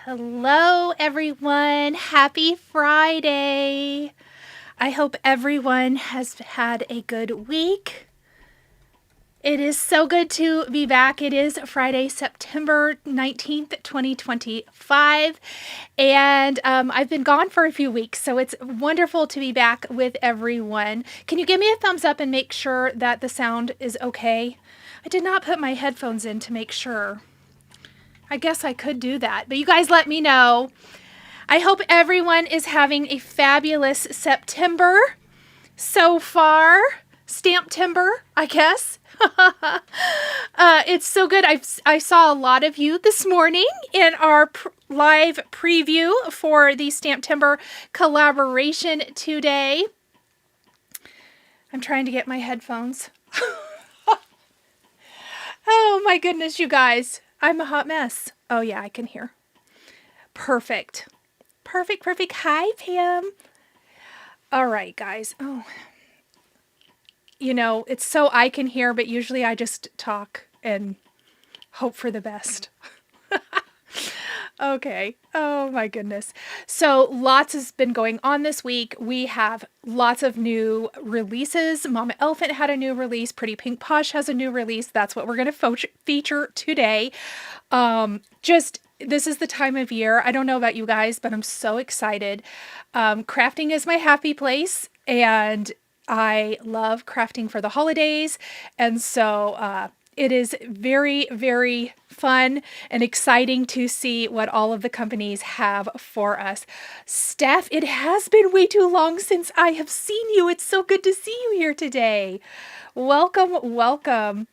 Hello, everyone. Happy Friday. I hope everyone has had a good week. It is so good to be back. It is Friday, September 19th, 2025. And I've been gone for a few weeks, so it's wonderful to be back with everyone. Can you give me a thumbs up and make sure that the sound is okay? I did not put my headphones in to make sure. I guess I could do that, but you guys let me know. I hope everyone is having a fabulous September so far. Stamp-timber, I guess. It's so good. I saw a lot of you this morning in our live preview for the Stamp-timber collaboration today. I'm trying to get my headphones. Oh my goodness, you guys. I'm a hot mess. Oh yeah, I can hear. Perfect. Perfect. Hi, Pam. All right, guys. Oh, it's so I can hear, but usually I just talk and hope for the best. Okay. Oh my goodness. So lots has been going on this week. We have lots of new releases. Mama Elephant had a new release. Pretty Pink Posh has a new release. That's what we're going to feature today. This is the time of year. I don't know about you guys, but I'm so excited. Crafting is my happy place, and I love crafting for the holidays. And so it is very, very fun and exciting to see what all of the companies have for us. Steph, it has been way too long since I have seen you. It's so good to see you here today. Welcome.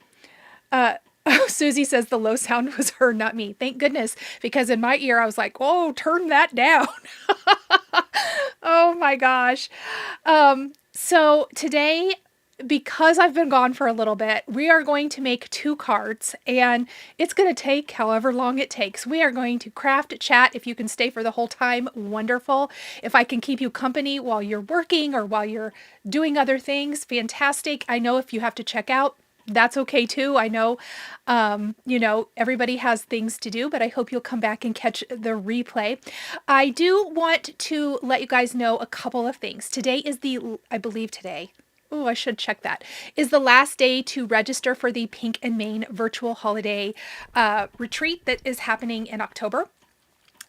Susie says the low sound was her, not me. Thank goodness, because in my ear I was like, oh, turn that down. Oh my gosh. So today, because I've been gone for a little bit, we are going to make 2 cards, and it's going to take however long it takes. We are going to craft, chat. If you can stay for the whole time, wonderful. If I can keep you company while you're working or while you're doing other things, fantastic. I know if you have to check out, that's okay too. I know, everybody has things to do, but I hope you'll come back and catch the replay. I do want to let you guys know a couple of things. Today is I believe today, oh, I should check that, is the last day to register for the Pink and Main virtual holiday retreat that is happening in October.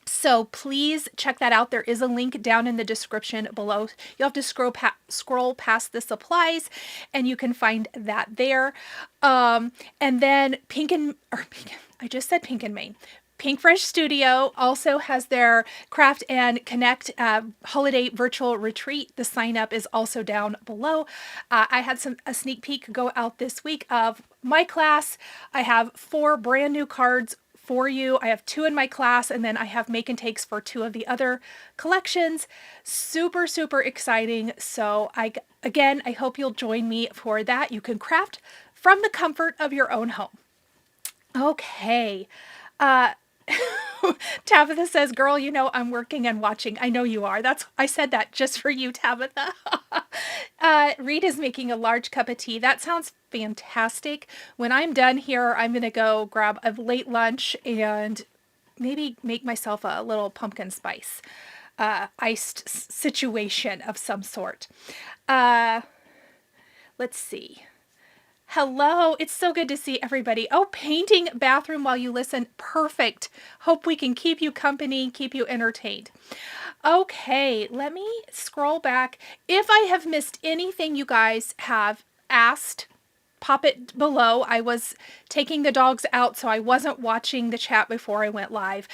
So please check that out. There is a link down in the description below. You'll have to scroll past the supplies, and you can find that there. And then I just said Pink and Main. Pink Fresh Studio also has their Craft and Connect holiday virtual retreat. The sign up is also down below. I had a sneak peek go out this week of my class. I have 4 brand new cards for you. I have 2 in my class, and then I have make and takes for 2 of the other collections. Super exciting. So I hope you'll join me for that. You can craft from the comfort of your own home. Okay. Tabitha says, girl, I'm working and watching. I know you are. I said that just for you, Tabitha. Reed is making a large cup of tea. That sounds fantastic. When I'm done here, I'm going to go grab a late lunch and maybe make myself a little pumpkin spice iced situation of some sort. Let's see. Hello, it's so good to see everybody. Oh, painting bathroom while you listen. Perfect. Hope we can keep you company, keep you entertained. Okay, let me scroll back. If I have missed anything you guys have asked, pop it below. I was taking the dogs out, so I wasn't watching the chat before I went live.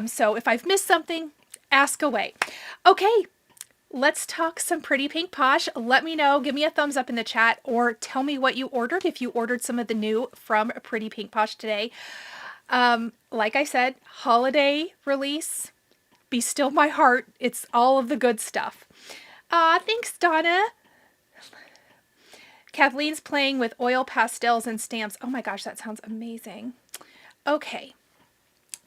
So if I've missed something, ask away. Okay. Let's talk some Pretty Pink Posh. Let me know. Give me a thumbs up in the chat, or tell me what you ordered if you ordered some of the new from Pretty Pink Posh today. Like I said, holiday release. Be Still My Heart. It's all of the good stuff. Thanks, Donna. Kathleen's playing with oil pastels and stamps. Oh my gosh, that sounds amazing. Okay.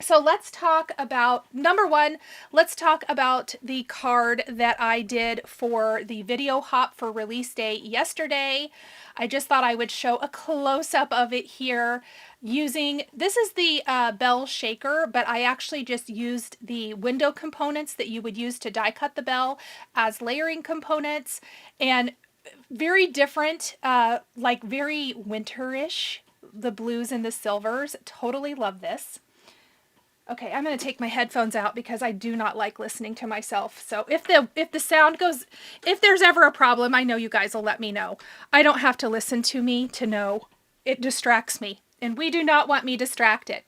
So let's talk about, number one, let's talk about the card that I did for the video hop for release day yesterday. I just thought I would show a close-up of it here using, this is the bell shaker, but I actually just used the window components that you would use to die cut the bell as layering components, and very different, like very winterish, the blues and the silvers. Totally love this. Okay, I'm going to take my headphones out because I do not like listening to myself. So if the sound goes, if there's ever a problem, I know you guys will let me know. I don't have to listen to me to know. It distracts me, and we do not want me distracted.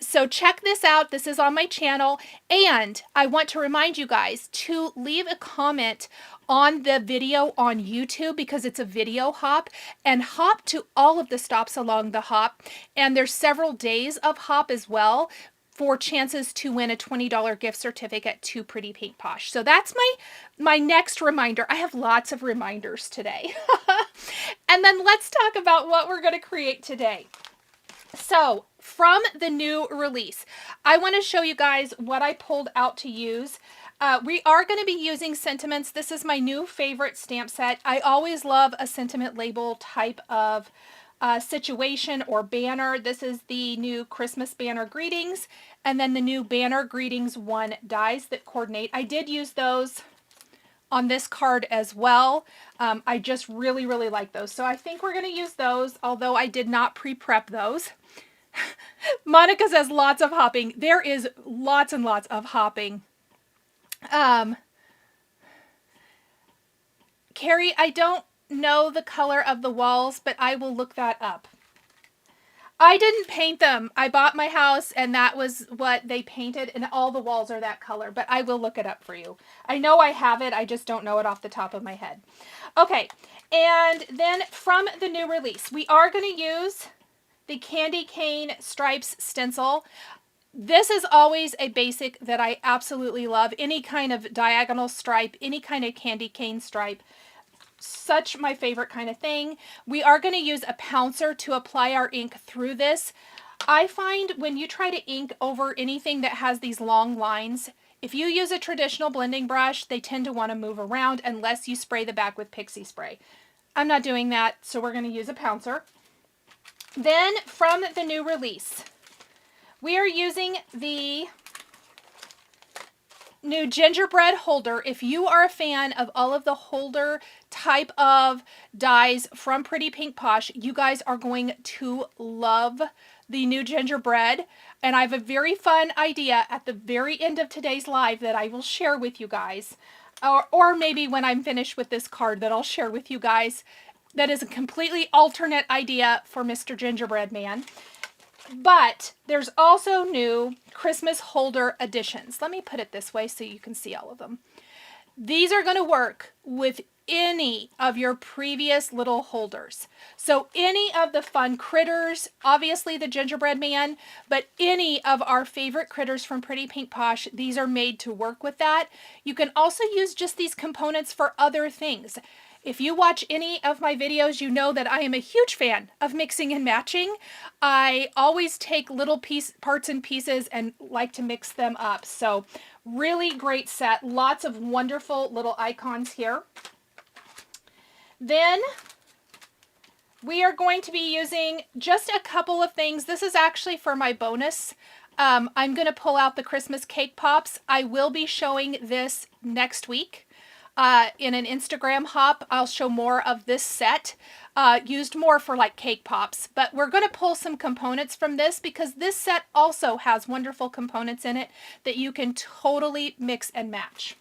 So check this out. This is on my channel, and I want to remind you guys to leave a comment on the video on YouTube because it's a video hop, and hop to all of the stops along the hop. And there's several days of hop as well for chances to win a $20 gift certificate to Pretty Pink Posh. So that's my next reminder. I have lots of reminders today. And then let's talk about what we're going to create today. So from the new release, I want to show you guys what I pulled out to use. We are going to be using sentiments. This is my new favorite stamp set. I always love a sentiment label type of situation or banner. This is the new Christmas banner greetings, and then the new banner greetings 1 dies that coordinate. I did use those on this card as well. I just really, really like those. So I think we're going to use those, although I did not pre-prep those. Monica says lots of hopping. There is lots and lots of hopping. Carrie, I don't know the color of the walls, but I will look that up. I didn't paint them. I bought my house and that was what they painted, and all the walls are that color, but I will look it up for you. I know I have it. I just don't know it off the top of my head. Okay. And then from the new release, we are going to use the Candy Cane Stripes stencil. This is always a basic that I absolutely love. Any kind of diagonal stripe, any kind of candy cane stripe. Such my favorite kind of thing. We are going to use a pouncer to apply our ink through this. I find when you try to ink over anything that has these long lines, if you use a traditional blending brush, they tend to want to move around unless you spray the back with pixie spray. I'm not doing that, so we're going to use a pouncer. Then from the new release, we are using the new gingerbread holder. If you are a fan of all of the holder type of dies from Pretty Pink Posh, you guys are going to love the new gingerbread. And I have a very fun idea at the very end of today's live that I will share with you guys. Or maybe when I'm finished with this card that I'll share with you guys. That is a completely alternate idea for Mr. Gingerbread Man. But there's also new Christmas holder editions. Let me put it this way so you can see all of them. These are going to work with any of your previous little holders. So any of the fun critters, obviously the Gingerbread Man, but any of our favorite critters from Pretty Pink Posh, these are made to work with that. You can also use just these components for other things. If you watch any of my videos, you know that I am a huge fan of mixing and matching. I always take little parts and pieces and like to mix them up. So really great set. Lots of wonderful little icons here. Then we are going to be using just a couple of things. This is actually for my bonus. I'm going to pull out the Christmas cake pops. I will be showing this next week. In an Instagram hop, I'll show more of this set, used more for like cake pops, but we're going to pull some components from this because this set also has wonderful components in it that you can totally mix and match.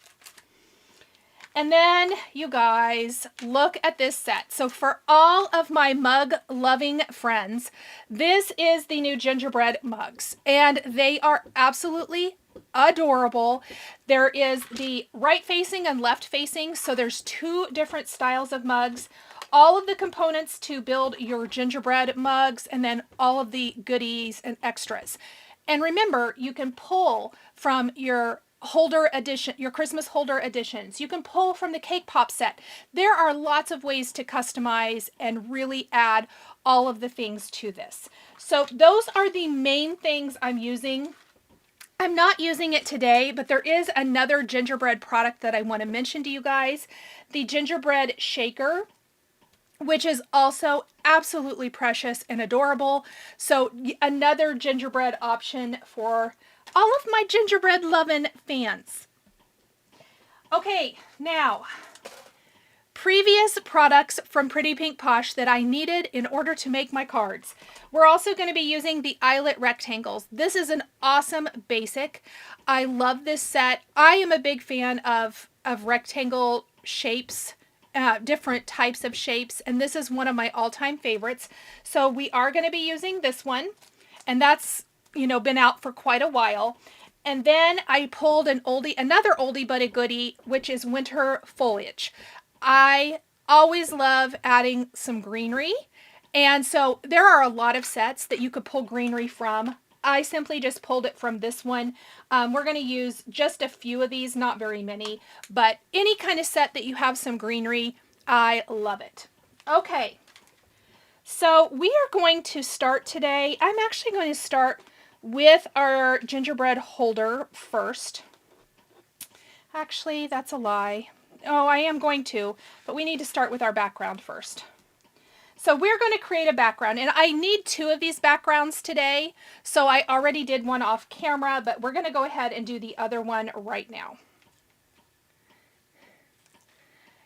And then you guys look at this set. So for all of my mug loving friends, this is the new gingerbread mugs, and they are absolutely adorable. There is the right facing and left facing, so there's 2 different styles of mugs, all of the components to build your gingerbread mugs, and then all of the goodies and extras. And remember, you can pull from your holder edition, your Christmas holder editions. You can pull from the cake pop set. There are lots of ways to customize and really add all of the things to this. So those are the main things I'm using. I'm not using it today, but there is another gingerbread product that I want to mention to you guys. The gingerbread shaker, which is also absolutely precious and adorable. So another gingerbread option for all of my gingerbread loving fans. Okay, now, previous products from Pretty Pink Posh that I needed in order to make my cards. We're also going to be using the Eyelet rectangles. This is an awesome basic. I love this set. I am a big fan of rectangle shapes, different types of shapes, and this is one of my all-time favorites. So we are going to be using this one, and that's, you know, been out for quite a while. And then I pulled another oldie but a goodie, which is Winter Foliage. I always love adding some greenery, and so there are a lot of sets that you could pull greenery from. I simply just pulled it from this one. We're going to use just a few of these, not very many, but any kind of set that you have some greenery, I love it. Okay, so we are going to start today. I'm actually going to start with our gingerbread holder first. Actually, that's a lie. Oh, I am going to, but we need to start with our background first. So we're going to create a background, and I need 2 of these backgrounds today. So I already did one off camera, but we're going to go ahead and do the other one right now.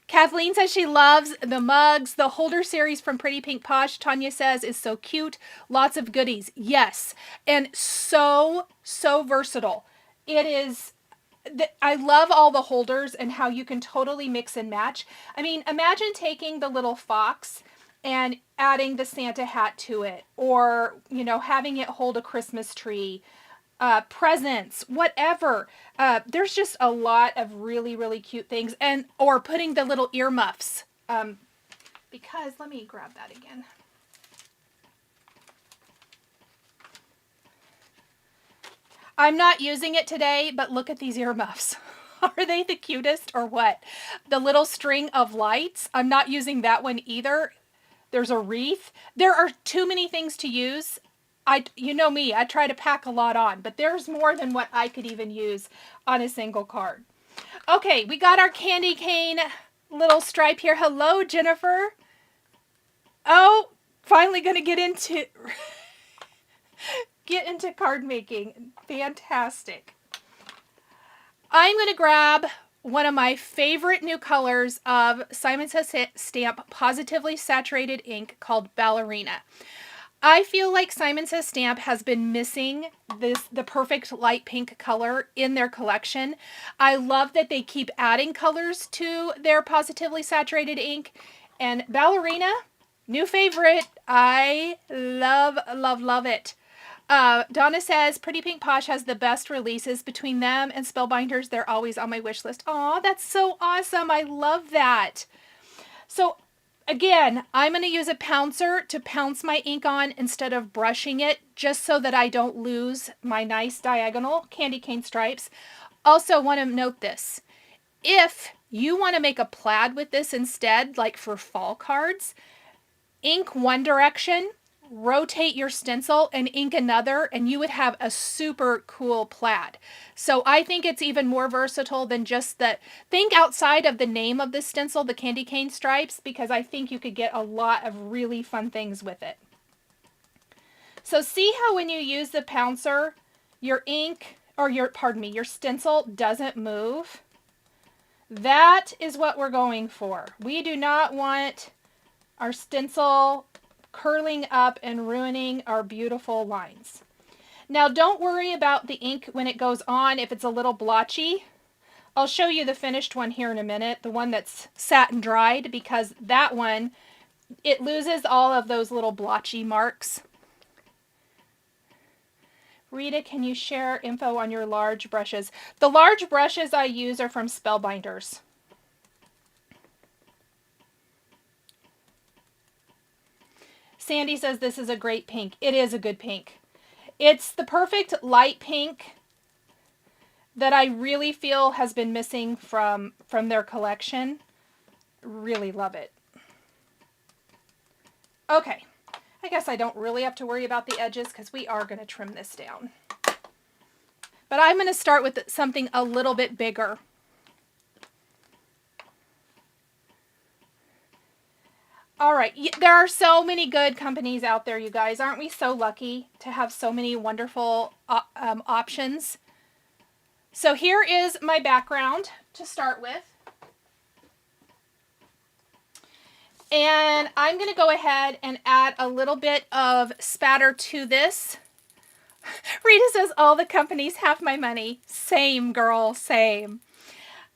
Kathleen says she loves the mugs. The holder series from Pretty Pink Posh, Tanya says, is so cute. Lots of goodies. Yes, and so versatile. It is. I love all the holders and how you can totally mix and match. I mean, imagine taking the little fox and adding the Santa hat to it, or, you know, having it hold a Christmas tree, presents, whatever. There's just a lot of really cute things, and or putting the little earmuffs. Because let me grab that again. I'm not using it today, but look at these earmuffs. Are they the cutest or what? The little string of lights. I'm not using that one either. There's a wreath. There are too many things to use. You know me, I try to pack a lot on, but there's more than what I could even use on a single card. Okay, we got our candy cane little stripe here. Hello, Jennifer. Oh, finally going to get into card making. Fantastic. I'm going to grab one of my favorite new colors of Simon Says Stamp Positively Saturated ink called Ballerina. I feel like Simon Says Stamp has been missing the perfect light pink color in their collection. I love that they keep adding colors to their Positively Saturated ink, and Ballerina, new favorite. I love it. Donna says, Pretty Pink Posh has the best releases. Between them and Spellbinders, they're always on my wish list. Aw, that's so awesome. I love that. So, again, I'm going to use a pouncer to pounce my ink on instead of brushing it, just so that I don't lose my nice diagonal candy cane stripes. Also, want to note this. If you want to make a plaid with this instead, like for fall cards, ink one direction, rotate your stencil and ink another, and you would have a super cool plaid. So I think it's even more versatile than just think outside of the name of the stencil, the candy cane stripes, because I think you could get a lot of really fun things with it. So see how when you use the pouncer, your ink, or your stencil doesn't move? That is what we're going for. We do not want our stencil curling up and ruining our beautiful lines. Now, don't worry about the ink when it goes on if it's a little blotchy. I'll show you the finished one here in a minute, the one that's sat and dried, because that one, it loses all of those little blotchy marks. Rita, can you share info on your large brushes? The large brushes I use are from Spellbinders. Sandy says this is a great pink. It is a good pink. It's the perfect light pink that I really feel has been missing from their collection. Really love it. Okay, I guess I don't really have to worry about the edges because we are going to trim this down. But I'm going to start with something a little bit bigger. All right, there are so many good companies out there, you guys. Aren't we so lucky to have so many wonderful options? So here is my background to start with. And I'm going to go ahead and add a little bit of spatter to this. Rita says, all the companies have my money. Same, girl, same.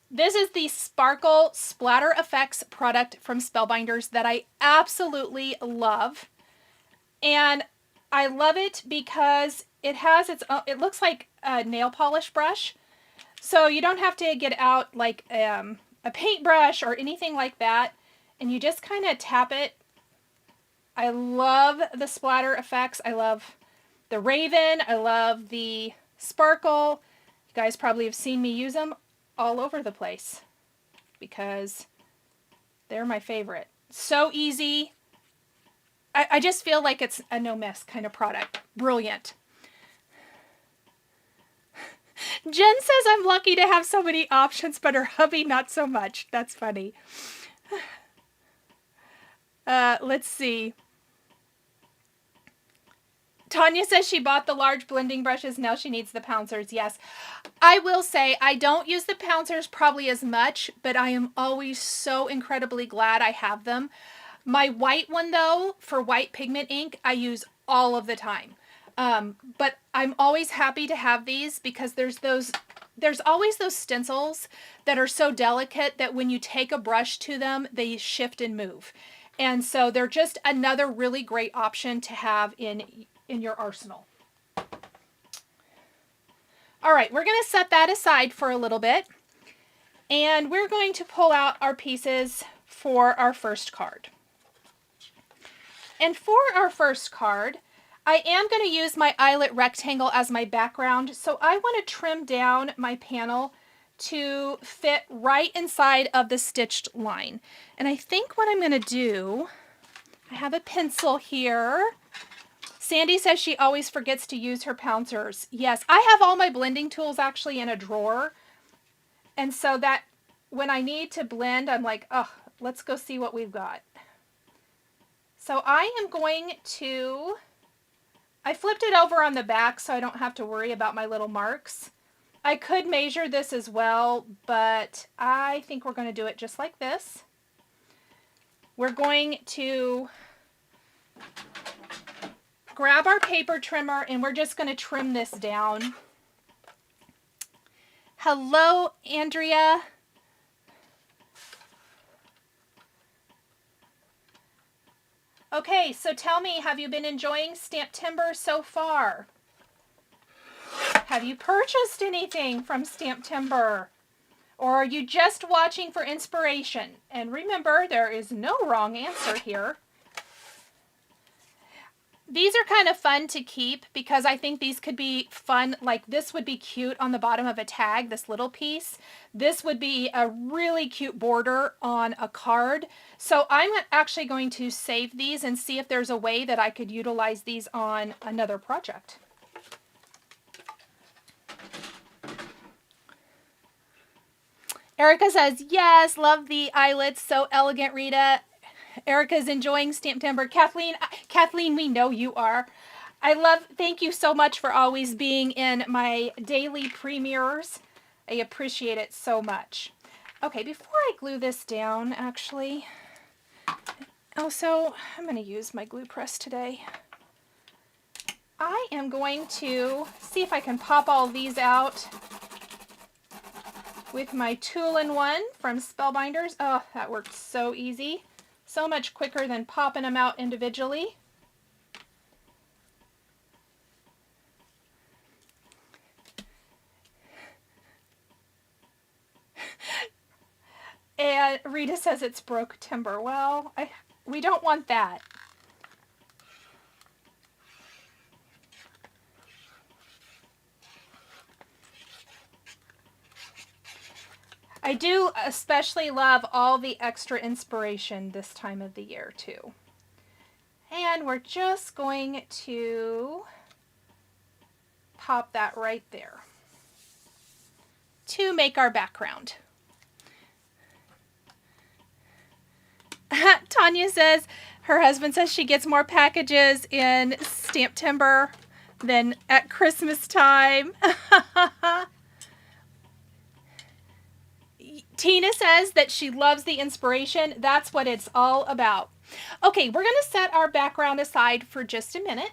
This is the Sparkle Splatter Effects product from Spellbinders that I absolutely love. And I love it because it has its own, it looks like a nail polish brush. So you don't have to get out like a paintbrush or anything like that. And you just kind of tap it. I love the splatter effects. I love the Raven. I love the Sparkle. You guys probably have seen me use them all over the place because they're my favorite. So easy. I just feel like it's a no mess kind of product. Brilliant. Jen says I'm lucky to have so many options, but her hubby not so much. That's funny. Let's see. Tanya says she bought the large blending brushes. Now she needs the pouncers. Yes. I will say I don't use the pouncers probably as much, but I am always so incredibly glad I have them. My white one, though, for white pigment ink, I use all of the time. But I'm always happy to have these because there's always those stencils that are so delicate that when you take a brush to them, they shift and move. And so they're just another really great option to have in your arsenal. All right, we're going to set that aside for a little bit. And we're going to pull out our pieces for our first card. And for our first card, I am going to use my eyelet rectangle as my background. So I want to trim down my panel to fit right inside of the stitched line. And I think what I'm going to do, I have a pencil here. Sandy says she always forgets to use her pouncers. Yes, I have all my blending tools actually in a drawer. And so that when I need to blend, I'm like, oh, let's go see what we've got. So I am going to, I flipped it over on the back so I don't have to worry about my little marks. I could measure this as well, but I think we're going to do it just like this. We're going to grab our paper trimmer and we're just going to trim this down. Hello, Andrea. Okay, so tell me, have you been enjoying Stamptember so far? Have you purchased anything from Stamptember? Or are you just watching for inspiration? And remember, there is no wrong answer here. These are kind of fun to keep because I think these could be fun. Like this would be cute on the bottom of a tag, this little piece. This would be a really cute border on a card. So I'm actually going to save these and see if there's a way that I could utilize these on another project. Erica says, yes, love the eyelets. So elegant, Rita. Erica's enjoying Stamptember. Kathleen, we know you are. Thank you so much for always being in my daily premieres. I appreciate it so much. Okay, before I glue this down, actually, also, I'm going to use my glue press today. I am going to see if I can pop all these out with my Tool-in-One from Spellbinders. Oh, that worked so easy. So much quicker than popping them out individually. And Rita says it's broke timber. Well, we don't want that. I do especially love all the extra inspiration this time of the year too. And we're just going to pop that right there to make our background. Tanya says her husband says she gets more packages in Stamptember than at Christmas time. Tina says that she loves the inspiration. That's what it's all about. Okay, we're going to set our background aside for just a minute.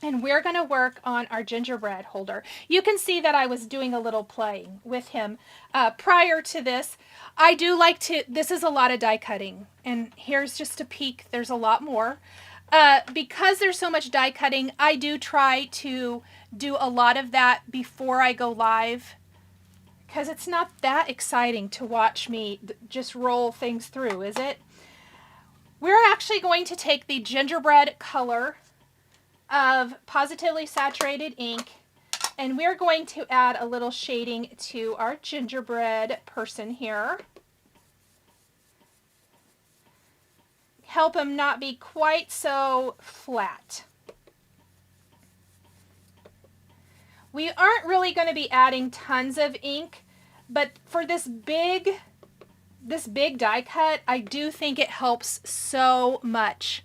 And we're going to work on our gingerbread holder. You can see that I was doing a little playing with him prior to this. I do like to, this is a lot of die cutting. And here's just a peek. There's a lot more. Because there's so much die cutting, I do try to do a lot of that before I go live. Because it's not that exciting to watch me just roll things through, is it? We're actually going to take the gingerbread color of Positively Saturated ink, and we're going to add a little shading to our gingerbread person here. Help him not be quite so flat. We aren't really going to be adding tons of ink, but for this big die cut, I do think it helps so much.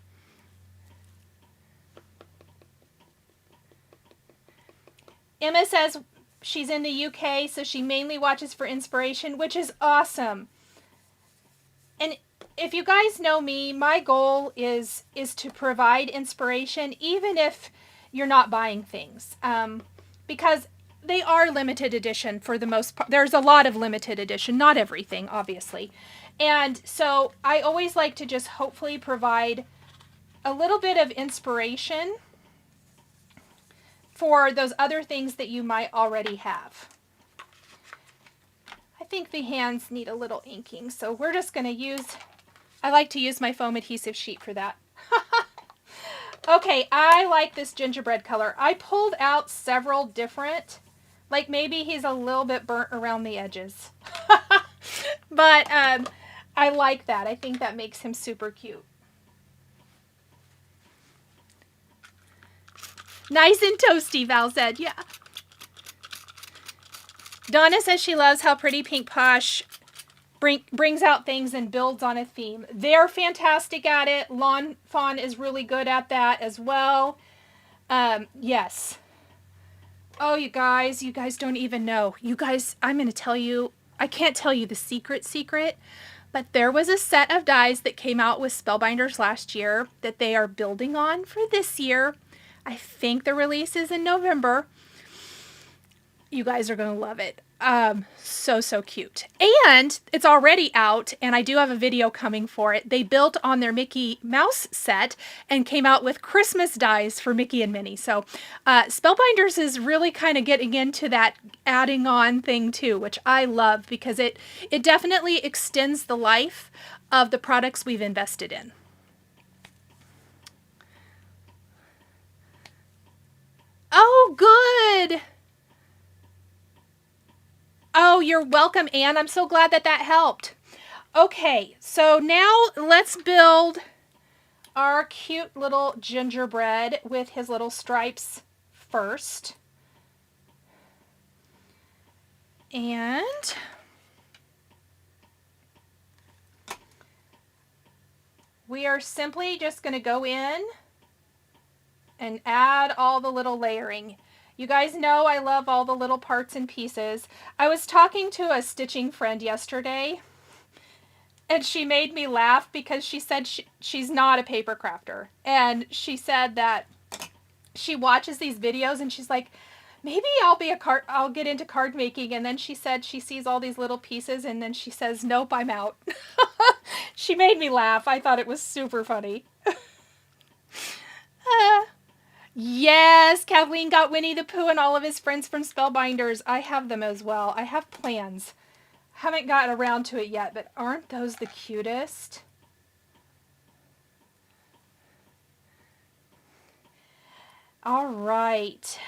Emma says she's in the UK, so she mainly watches for inspiration, which is awesome. And if you guys know me, my goal is to provide inspiration, even if you're not buying things, because they are limited edition for the most part. There's a lot of limited edition, not everything, obviously. And so I always like to just hopefully provide a little bit of inspiration for those other things that you might already have. I think the hands need a little inking, so we're just going to use, I like to use my foam adhesive sheet for that. Okay, I like this gingerbread color. I pulled out several different, like maybe he's a little bit burnt around the edges. But I like that. I think that makes him super cute. Nice and toasty, Val said. Yeah. Donna says she loves how Pretty Pink Posh brings out things and builds on a theme. They're fantastic at it. Lawn Fawn is really good at that as well. Yes. Oh, you guys don't even know. You guys, I'm going to tell you, I can't tell you the secret, but there was a set of dies that came out with Spellbinders last year that they are building on for this year. I think the release is in November. You guys are going to love it. So cute. And it's already out, and I do have a video coming for it. They built on their Mickey Mouse set and came out with Christmas dies for Mickey and Minnie. So Spellbinders is really kind of getting into that adding on thing too, which I love because it definitely extends the life of the products we've invested in. Oh, good. Oh, you're welcome, Anne. I'm so glad that helped. Okay, so now let's build our cute little gingerbread with his little stripes first. And we are simply just going to go in and add all the little layering. You guys know I love all the little parts and pieces. I was talking to a stitching friend yesterday, and she made me laugh because she said she's not a paper crafter. And she said that she watches these videos and she's like, maybe I'll get into card making. And then she said she sees all these little pieces and then she says, nope, I'm out. She made me laugh. I thought it was super funny. Yes, Kathleen got Winnie the Pooh and all of his friends from Spellbinders. I have them as well. I have plans. Haven't gotten around to it yet, but aren't those the cutest? All right.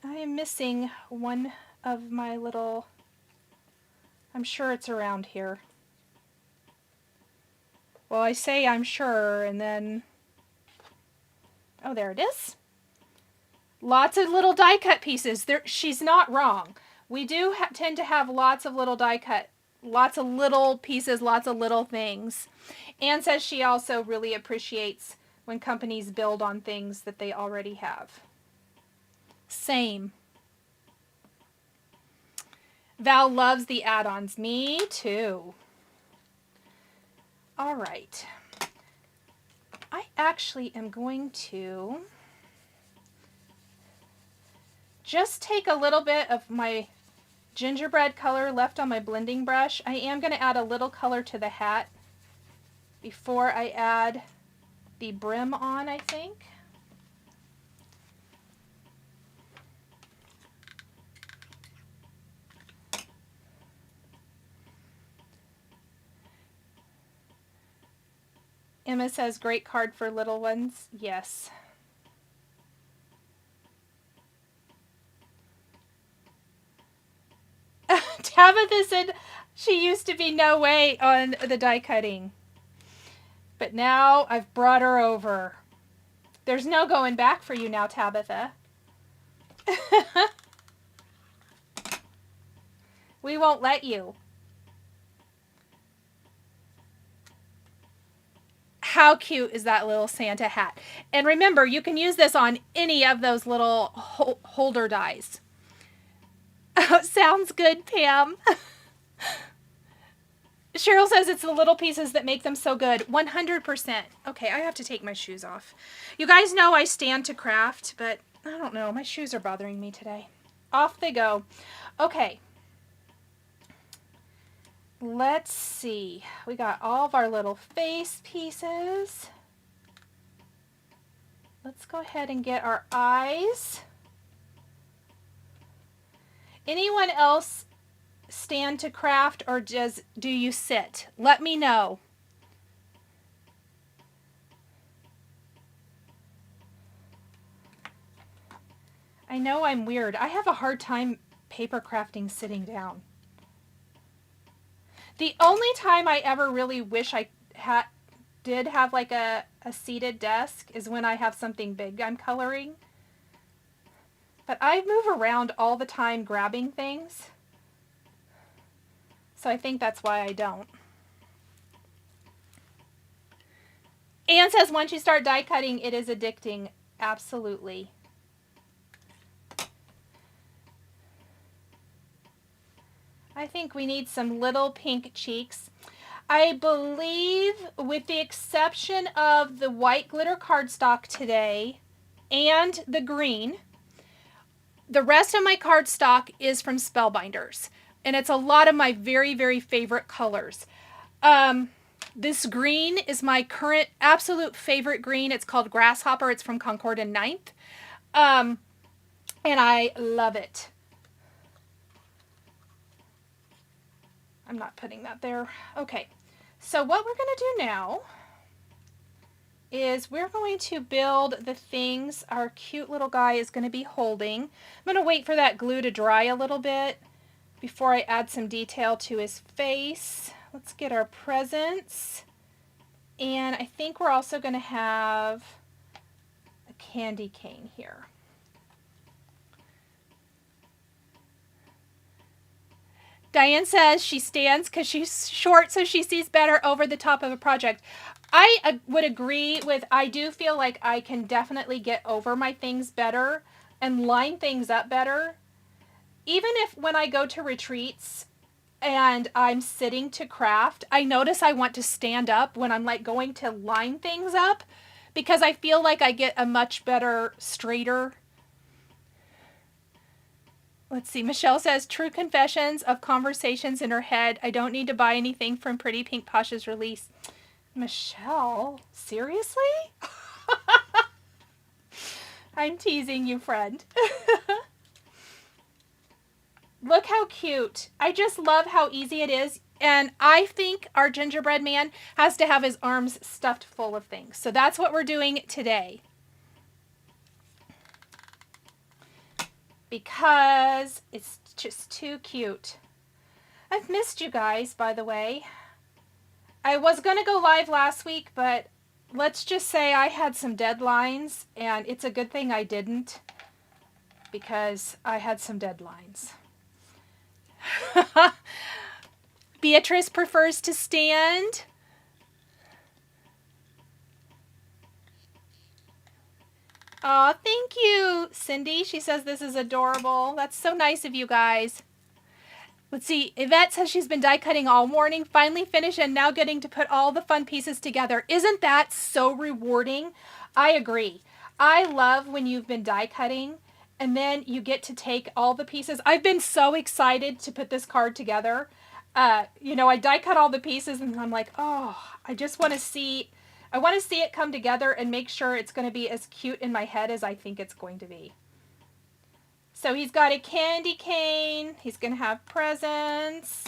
I am missing one of my little... I'm sure it's around here. Well, I say I'm sure, and then... Oh, there it is. Lots of little die cut pieces. She's not wrong. We do tend to have lots of little die cut, lots of little pieces, lots of little things. Anne says she also really appreciates when companies build on things that they already have. Same. Val loves the add-ons. Me too. All right. I actually am going to just take a little bit of my gingerbread color left on my blending brush. I am going to add a little color to the hat before I add the brim on, I think. Emma says, great card for little ones. Yes. Tabitha said she used to be no way on the die cutting. But now I've brought her over. There's no going back for you now, Tabitha. We won't let you. How cute is that little Santa hat? And remember, you can use this on any of those little holder dies. Oh, sounds good, Pam. Cheryl says it's the little pieces that make them so good. 100%. Okay, I have to take my shoes off. You guys know I stand to craft, but I don't know. My shoes are bothering me today. Off they go. Okay. Let's see. We got all of our little face pieces. Let's go ahead and get our eyes. Anyone else stand to craft, or do you sit? Let me know. I know I'm weird. I have a hard time paper crafting sitting down. The only time I ever really wish I did have like a seated desk is when I have something big I'm coloring. But I move around all the time grabbing things. So I think that's why I don't. Anne says once you start die cutting, it is addicting. Absolutely. I think we need some little pink cheeks. I believe, with the exception of the white glitter cardstock today and the green, the rest of my cardstock is from Spellbinders. And it's a lot of my very, very favorite colors. This green is my current absolute favorite green. It's called Grasshopper. It's from Concord and Ninth. And I love it. I'm not putting that there. Okay, so what we're going to do now is we're going to build the things our cute little guy is going to be holding. I'm going to wait for that glue to dry a little bit before I add some detail to his face. Let's get our presents. And I think we're also going to have a candy cane here. Diane says she stands because she's short so she sees better over the top of a project. I would agree with, I do feel like I can definitely get over my things better and line things up better. Even if when I go to retreats and I'm sitting to craft, I notice I want to stand up when I'm like going to line things up because I feel like I get a much better, straighter. Let's see, Michelle says, true confessions of conversations in her head. I don't need to buy anything from Pretty Pink Posh's release. Michelle, seriously? I'm teasing you, friend. Look how cute. I just love how easy it is. And I think our gingerbread man has to have his arms stuffed full of things. So that's what we're doing today. Because it's just too cute. I've missed you guys, by the way. I was going to go live last week, but let's just say I had some deadlines, and it's a good thing I didn't, because I had some deadlines. Beatrice prefers to stand. Oh, thank you, Cindy. She says this is adorable. That's so nice of you guys. Let's see. Yvette says she's been die cutting all morning, finally finished, and now getting to put all the fun pieces together. Isn't that so rewarding? I agree. I love when you've been die cutting and then you get to take all the pieces. I've been so excited to put this card together. You know, I die cut all the pieces and I'm like, oh, I just want to see, I want to see it come together and make sure it's going to be as cute in my head as I think it's going to be. So he's got a candy cane. He's going to have presents.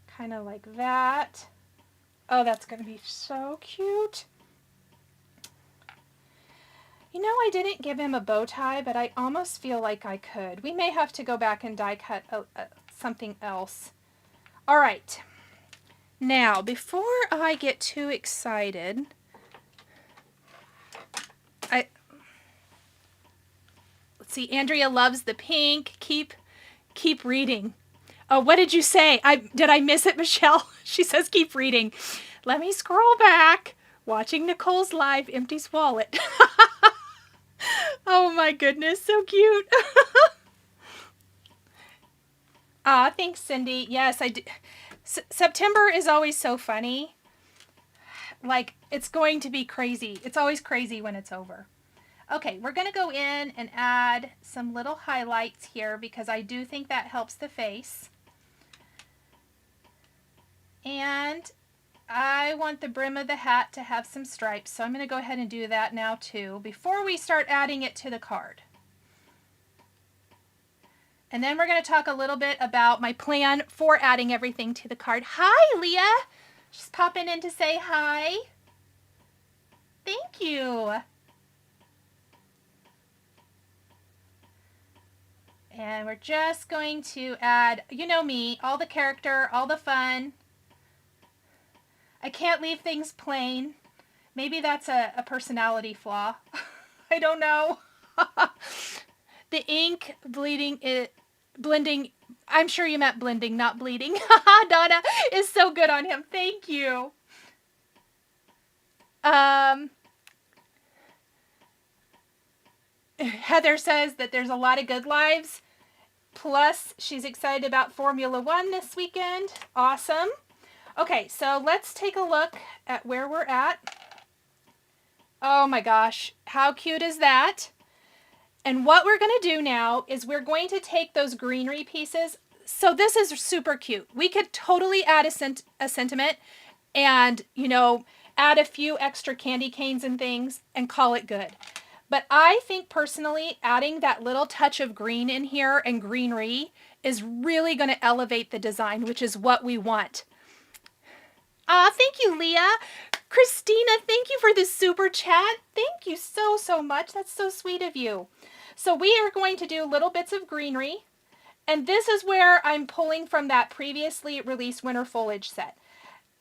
Kind of like that. Oh, that's going to be so cute. You know, I didn't give him a bow tie, but I almost feel like I could. We may have to go back and die cut something else. All right. Now, before I get too excited, let's see. Andrea loves the pink. Keep reading. Oh, what did you say? Did I miss it, Michelle? She says keep reading. Let me scroll back. Watching Nicole's live empties wallet. Oh my goodness, so cute. Thanks, Cindy. Yes, I do. September is always so funny. Like, it's going to be crazy. It's always crazy when it's over. Okay, we're going to go in and add some little highlights here because I do think that helps the face. And I want the brim of the hat to have some stripes, so I'm going to go ahead and do that now too before we start adding it to the card. And then we're going to talk a little bit about my plan for adding everything to the card. Hi, Leah! She's popping in to say hi. Thank you. And we're just going to add, you know me, all the character, all the fun. I can't leave things plain. Maybe that's a personality flaw. I don't know. The ink blending, I'm sure you meant blending, not bleeding. Donna is so good on him. Thank you. Heather says that there's a lot of good lives. Plus, she's excited about Formula One this weekend. Awesome. Okay, so let's take a look at where we're at. Oh my gosh, how cute is that? And what we're going to do now is we're going to take those greenery pieces. So this is super cute. We could totally add a sentiment and, you know, add a few extra candy canes and things and call it good. But I think personally adding that little touch of green in here and greenery is really going to elevate the design, which is what we want. Thank you, Leah. Christina, thank you for this super chat. Thank you so much. That's so sweet of you. So we are going to do little bits of greenery. And this is where I'm pulling from that previously released Winter Foliage set.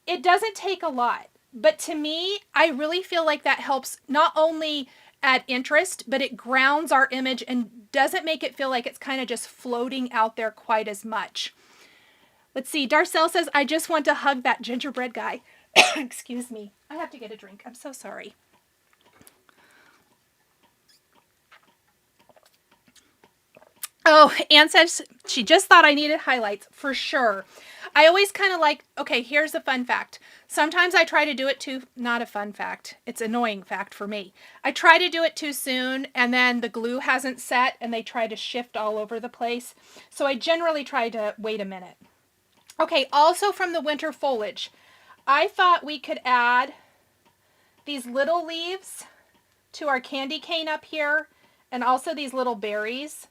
It doesn't take a lot, but to me, I really feel like that helps not only add interest, but it grounds our image and doesn't make it feel like it's kind of just floating out there quite as much. Let's see. Darcel says, I just want to hug that gingerbread guy. Excuse me. I have to get a drink. I'm so sorry. Oh, Anne says she just thought I needed highlights. For sure. I always kind of like, okay, here's a fun fact. Sometimes I try to do it too, not a fun fact. It's an annoying fact for me. I try to do it too soon and then the glue hasn't set and they try to shift all over the place. So I generally try to wait a minute. Okay, also from the Winter Foliage, I thought we could add these little leaves to our candy cane up here and also these little berries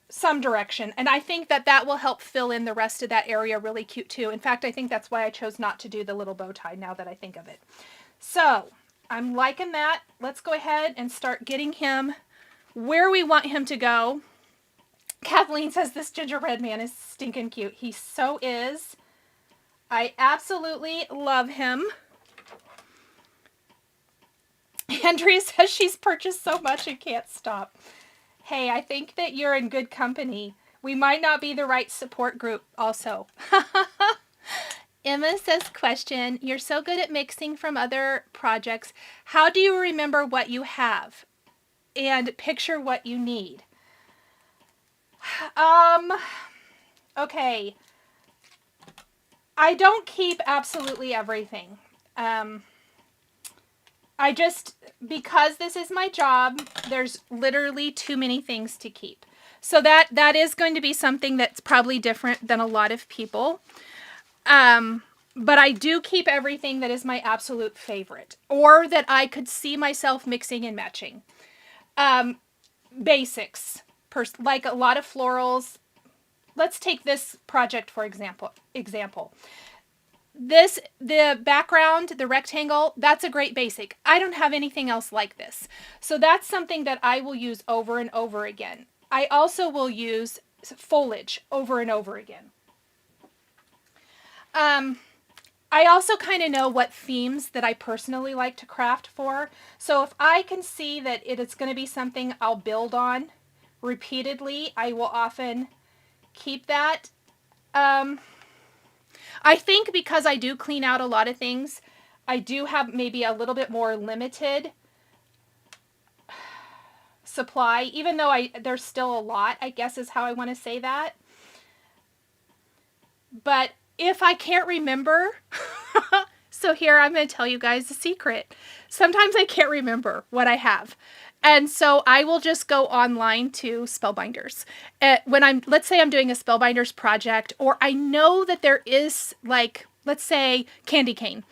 some direction. And I think that that will help fill in the rest of that area really cute too. In fact, I think that's why I chose not to do the little bow tie now that I think of it. So I'm liking that. Let's go ahead and start getting him where we want him to go. Kathleen says this gingerbread man is stinking cute. He so is. I absolutely love him. Andrea says she's purchased so much and can't stop. Hey, I think that you're in good company. We might not be the right support group also. Emma says, question, you're so good at mixing from other projects. How do you remember what you have and picture what you need? Okay. I don't keep absolutely everything. I just, because this is my job, there's literally too many things to keep. So that is going to be something that's probably different than a lot of people. But I do keep everything that is my absolute favorite, or that I could see myself mixing and matching. Basics, like a lot of florals. Let's take this project for example. The background, the rectangle, that's a great basic. I don't have anything else like this. So that's something that I will use over and over again. I also will use foliage over and over again. I also kind of know what themes that I personally like to craft for. So if I can see that it's going to be something I'll build on repeatedly, I will often keep that. I think because I do clean out a lot of things, I do have maybe a little bit more limited supply, even though there's still a lot, I guess is how I want to say that. But if I can't remember, so here I'm going to tell you guys a secret. Sometimes I can't remember what I have. And so I will just go online to Spellbinders. Let's say I'm doing a Spellbinders project, or I know that there is, like, let's say candy cane.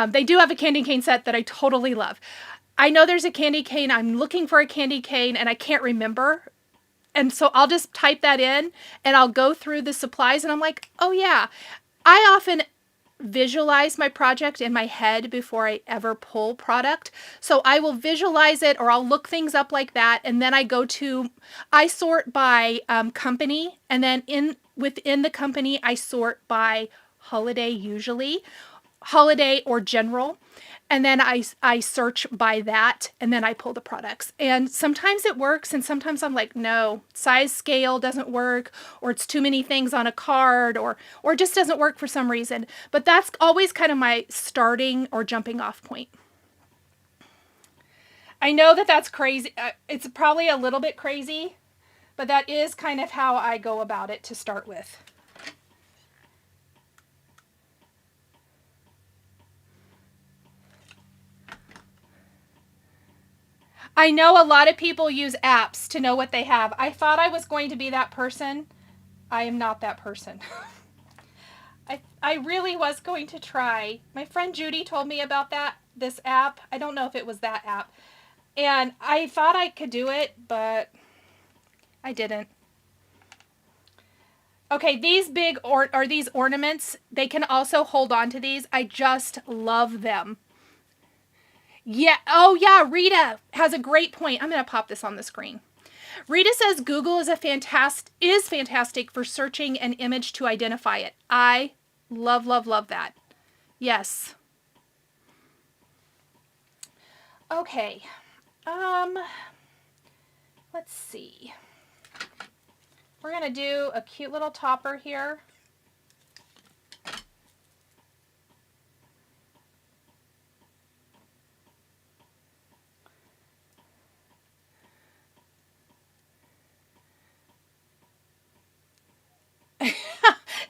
They do have a candy cane set that I totally love. I know there's a candy cane. I'm looking for a candy cane and I can't remember. And so I'll just type that in and I'll go through the supplies and I'm like, oh yeah. I often visualize my project in my head before I ever pull product. So I will visualize it, or I'll look things up like that. And then I sort by company, and then within the company, I sort by holiday, usually holiday or general. And then I search by that, and then I pull the products. And sometimes it works, and sometimes I'm like, no, size scale doesn't work, or it's too many things on a card, or just doesn't work for some reason. But that's always kind of my starting or jumping off point. I know that that's crazy. It's probably a little bit crazy, but that is kind of how I go about it to start with. I know a lot of people use apps to know what they have. I thought I was going to be that person. I am not that person. I really was going to try. My friend Judy told me about this app. I don't know if it was that app. And I thought I could do it, but I didn't. Okay, these big these ornaments, they can also hold on to these. I just love them. Yeah. Oh, yeah. Rita has a great point. I'm going to pop this on the screen. Rita says Google is fantastic for searching an image to identify it. I love, love, love that. Yes. Okay. Let's see. We're going to do a cute little topper here.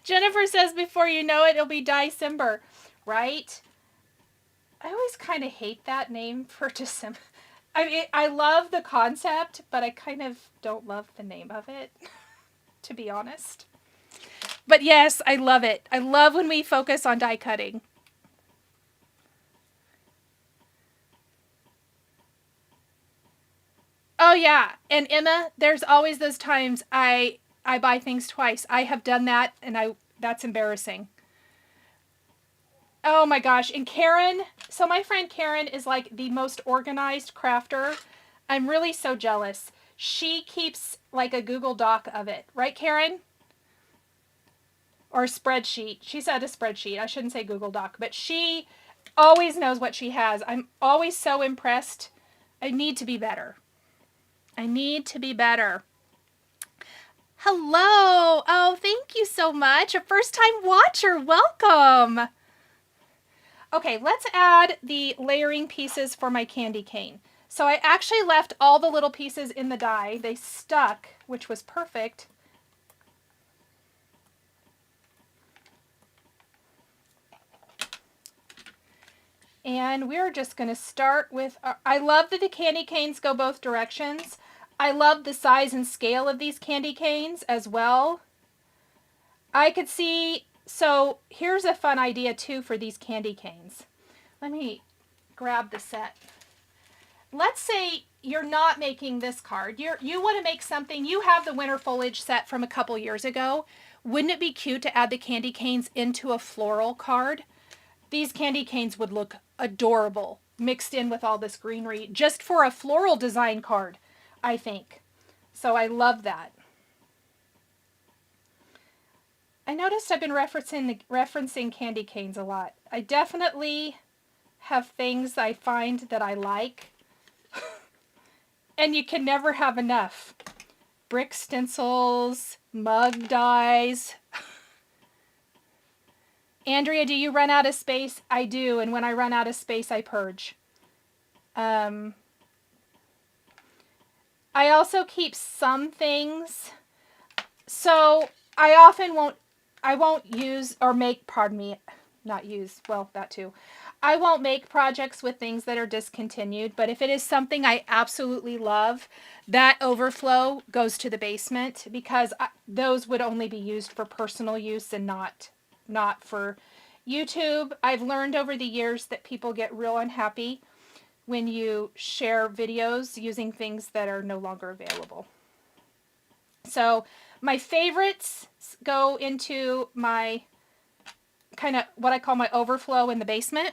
Jennifer says before you know it, it'll be December, right? I always kind of hate that name for December. I mean, I love the concept, but I kind of don't love the name of it, to be honest. But yes, I love it. I love when we focus on die cutting. Oh yeah, and Emma, there's always those times I buy things twice. I have done that, and that's embarrassing. Oh my gosh. And Karen, so my friend Karen is like the most organized crafter. I'm really so jealous. she keeps like a Google Doc of it. Right, Karen? Or a spreadsheet. She said a spreadsheet. I shouldn't say Google Doc, but she always knows what she has. I'm always so impressed. I need to be better. I need to be better. Hello. Oh, thank you so much. A first time watcher. Welcome. Okay, let's add the layering pieces for my candy cane. So I actually left all the little pieces in the die. They stuck, which was perfect. And we're just going to start with, I love that the candy canes go both directions. I love the size and scale of these candy canes as well. I could see, so here's a fun idea too for these candy canes. Let me grab the set. Let's say you're not making this card. You want to make something, you have the winter foliage set from a couple years ago. Wouldn't it be cute to add the candy canes into a floral card? These candy canes would look adorable mixed in with all this greenery just for a floral design card, I think. So I love that. I noticed I've been referencing candy canes a lot. I definitely have things I find that I like. And you can never have enough. Brick stencils, mug dies. Andrea, do you run out of space? I do, and when I run out of space, I purge. I also keep some things. So I often won't use or make, pardon me, not use, well, that too. I won't make projects with things that are discontinued, but if it is something I absolutely love, that overflow goes to the basement because those would only be used for personal use and not for YouTube. I've learned over the years that people get real unhappy when you share videos using things that are no longer available. So my favorites go into my kind of what I call my overflow in the basement.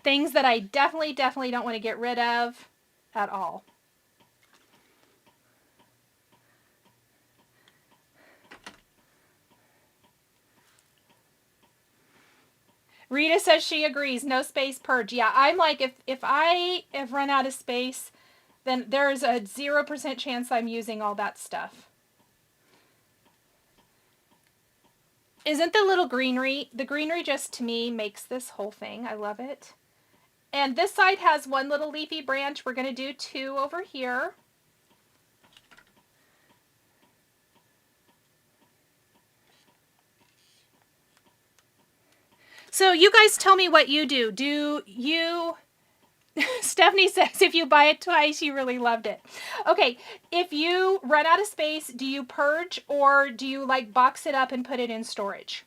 Things that I definitely don't want to get rid of at all. Rita says she agrees. No space, purge. Yeah, I'm like, if I have run out of space, then there's a 0% chance I'm using all that stuff. Isn't the little greenery, the greenery just to me makes this whole thing. I love it. And this side has one little leafy branch. We're going to do two over here. So you guys tell me what you do. Do you... Stephanie says if you buy it twice, you really loved it. Okay, if you run out of space, do you purge or do you like box it up and put it in storage?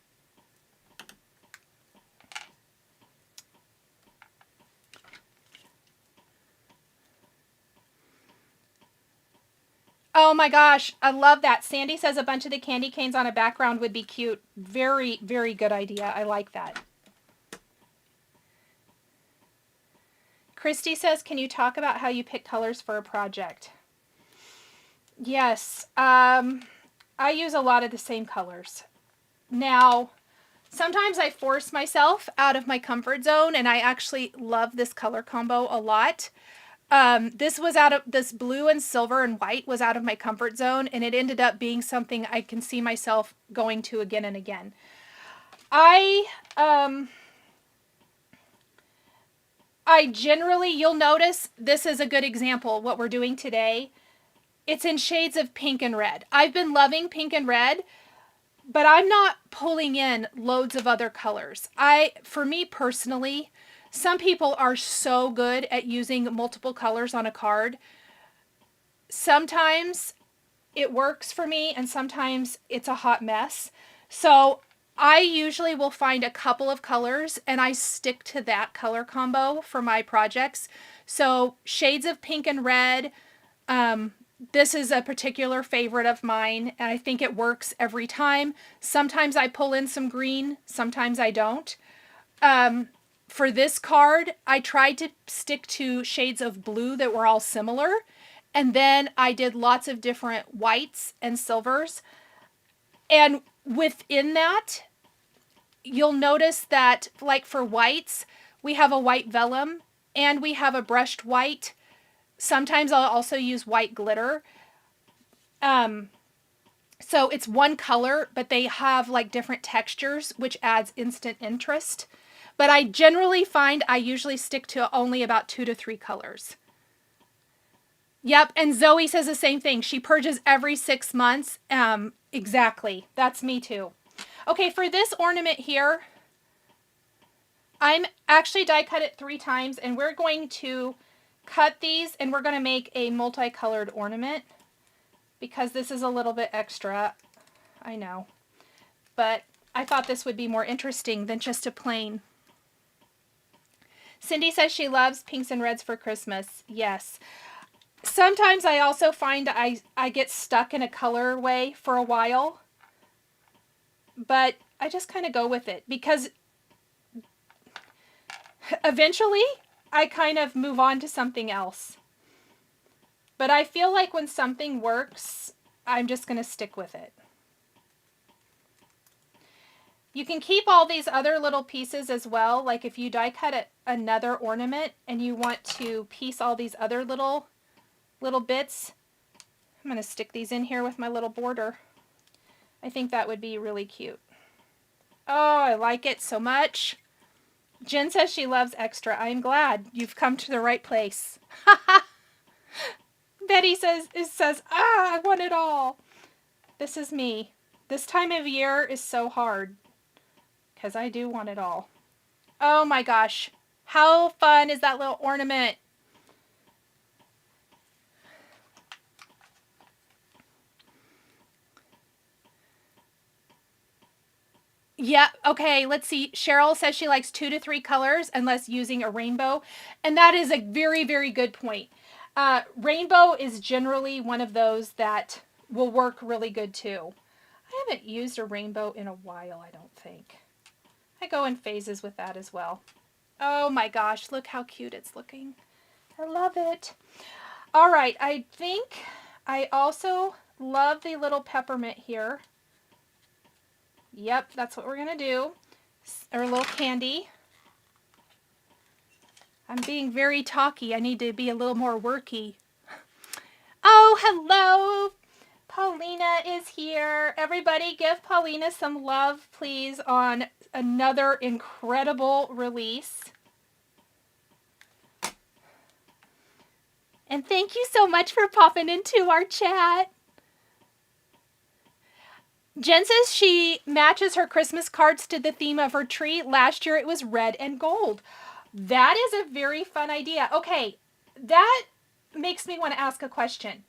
Oh my gosh, I love that. Sandy says a bunch of the candy canes on a background would be cute. Very, very good idea. I like that. Christy says, can you talk about how you pick colors for a project? Yes, I use a lot of the same colors. Now, sometimes I force myself out of my comfort zone, and I actually love this color combo a lot. This blue and silver and white was out of my comfort zone, and it ended up being something I can see myself going to again and again. I generally, you'll notice, this is a good example, what we're doing today. It's in shades of pink and red. I've been loving pink and red, but I'm not pulling in loads of other colors. For me personally, some people are so good at using multiple colors on a card. Sometimes it works for me, and sometimes it's a hot mess. So I usually will find a couple of colors and I stick to that color combo for my projects. So shades of pink and red, this is a particular favorite of mine and I think it works every time. Sometimes I pull in some green, sometimes I don't. For this card, I tried to stick to shades of blue that were all similar. And then I did lots of different whites and silvers. And within that, you'll notice that, like for whites, we have a white vellum and we have a brushed white. Sometimes I'll also use white glitter. So it's one color, but they have like different textures, which adds instant interest. But I generally find I usually stick to only about 2 to 3 colors. Yep, and Zoe says the same thing. She purges every 6 months. Exactly. That's me too. Okay, for this ornament here, I'm actually die cut it 3 times, and we're going to cut these, and we're going to make a multicolored ornament because this is a little bit extra. I know. But I thought this would be more interesting than just a plain. Cindy says she loves pinks and reds for Christmas. Yes. Sometimes I also find I get stuck in a colorway for a while. But I just kind of go with it because eventually I kind of move on to something else. But I feel like when something works, I'm just going to stick with it. You can keep all these other little pieces as well. Like if you die cut another ornament and you want to piece all these other little bits, I'm going to stick these in here with my little border. I think that would be really cute. Oh, I like it so much. Jen says she loves extra. I'm glad you've come to the right place. Betty says, I want it all. This is me. This time of year is so hard because I do want it all. Oh my gosh. How fun is that little ornament? Yeah, okay, let's see. Cheryl says she likes 2 to 3 colors unless using a rainbow. And that is a very, very good point. Rainbow is generally one of those that will work really good too. I haven't used a rainbow in a while, I don't think. I go in phases with that as well. Oh my gosh, look how cute it's looking. I love it. All right, I think I also love the little peppermint here. Yep, that's what we're going to do. Or a little candy. I'm being very talky. I need to be a little more worky. Oh, hello. Paulina is here. Everybody give Paulina some love, please, on another incredible release. And thank you so much for popping into our chat. Jen says she matches her Christmas cards to the theme of her tree. Last year it was red and gold. That is a very fun idea. Okay, that makes me want to ask a question.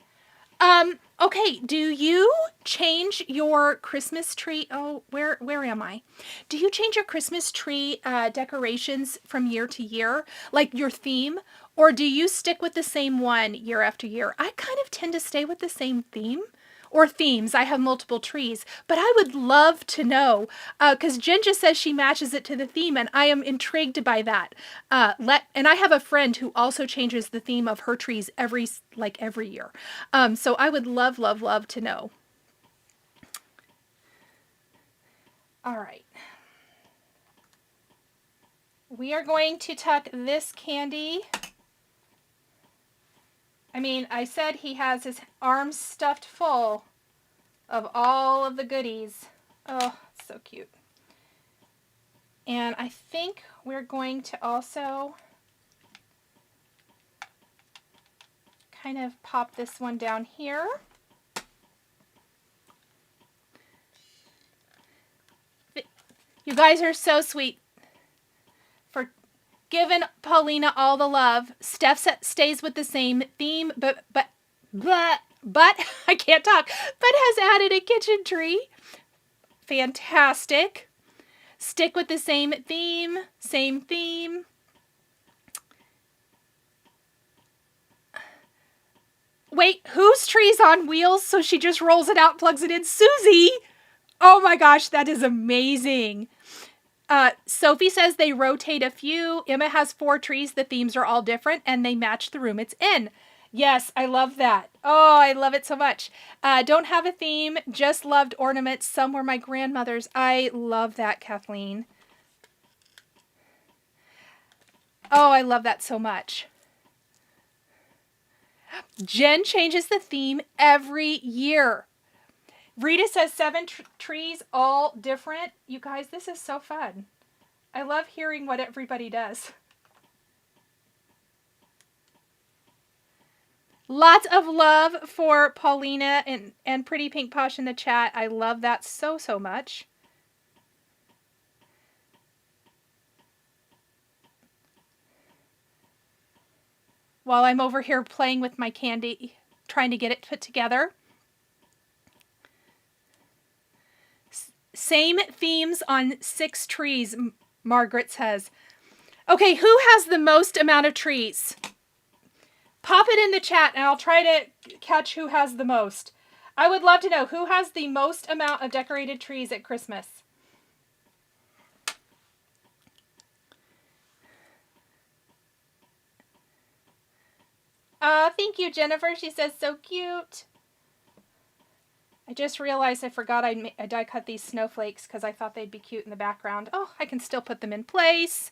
Okay, do you change your Christmas tree? Oh, where am I? Do you change your Christmas tree decorations from year to year, like your theme? Or do you stick with the same one year after year? I kind of tend to stay with the same theme. Or themes. I have multiple trees. But I would love to know, because Jen just says she matches it to the theme, and I am intrigued by that. And I have a friend who also changes the theme of her trees every year. So I would love, love, love to know. All right. We are going to tuck this candy. I mean, I said he has his arms stuffed full of all of the goodies. Oh, so cute. And I think we're going to also kind of pop this one down here. You guys are so sweet for giving Paulina all the love. Steph stays with the same theme, but I can't talk, but has added a kitchen tree. Fantastic. Stick with the same theme, Wait, whose tree's on wheels? So she just rolls it out, plugs it in. Susie! Oh my gosh, that is amazing. Sophie says they rotate a few. Emma has 4 trees. The themes are all different and they match the room it's in. Yes, I love that. Oh, I love it so much. Don't have a theme, just loved ornaments. Some were my grandmother's. I love that, Kathleen. Oh, I love that so much. Jen changes the theme every year. Rita says 7 trees, all different. You guys, this is so fun. I love hearing what everybody does. Lots of love for Paulina and Pretty Pink Posh in the chat. I love that so, so much. While I'm over here playing with my candy, trying to get it put together. Same themes on 6 trees, Margaret says. Okay, who has the most amount of trees? Pop it in the chat and I'll try to catch who has the most. I would love to know who has the most amount of decorated trees at Christmas. Thank you, Jennifer. She says, so cute. I just realized I forgot I die cut these snowflakes because I thought they'd be cute in the background. Oh, I can still put them in place.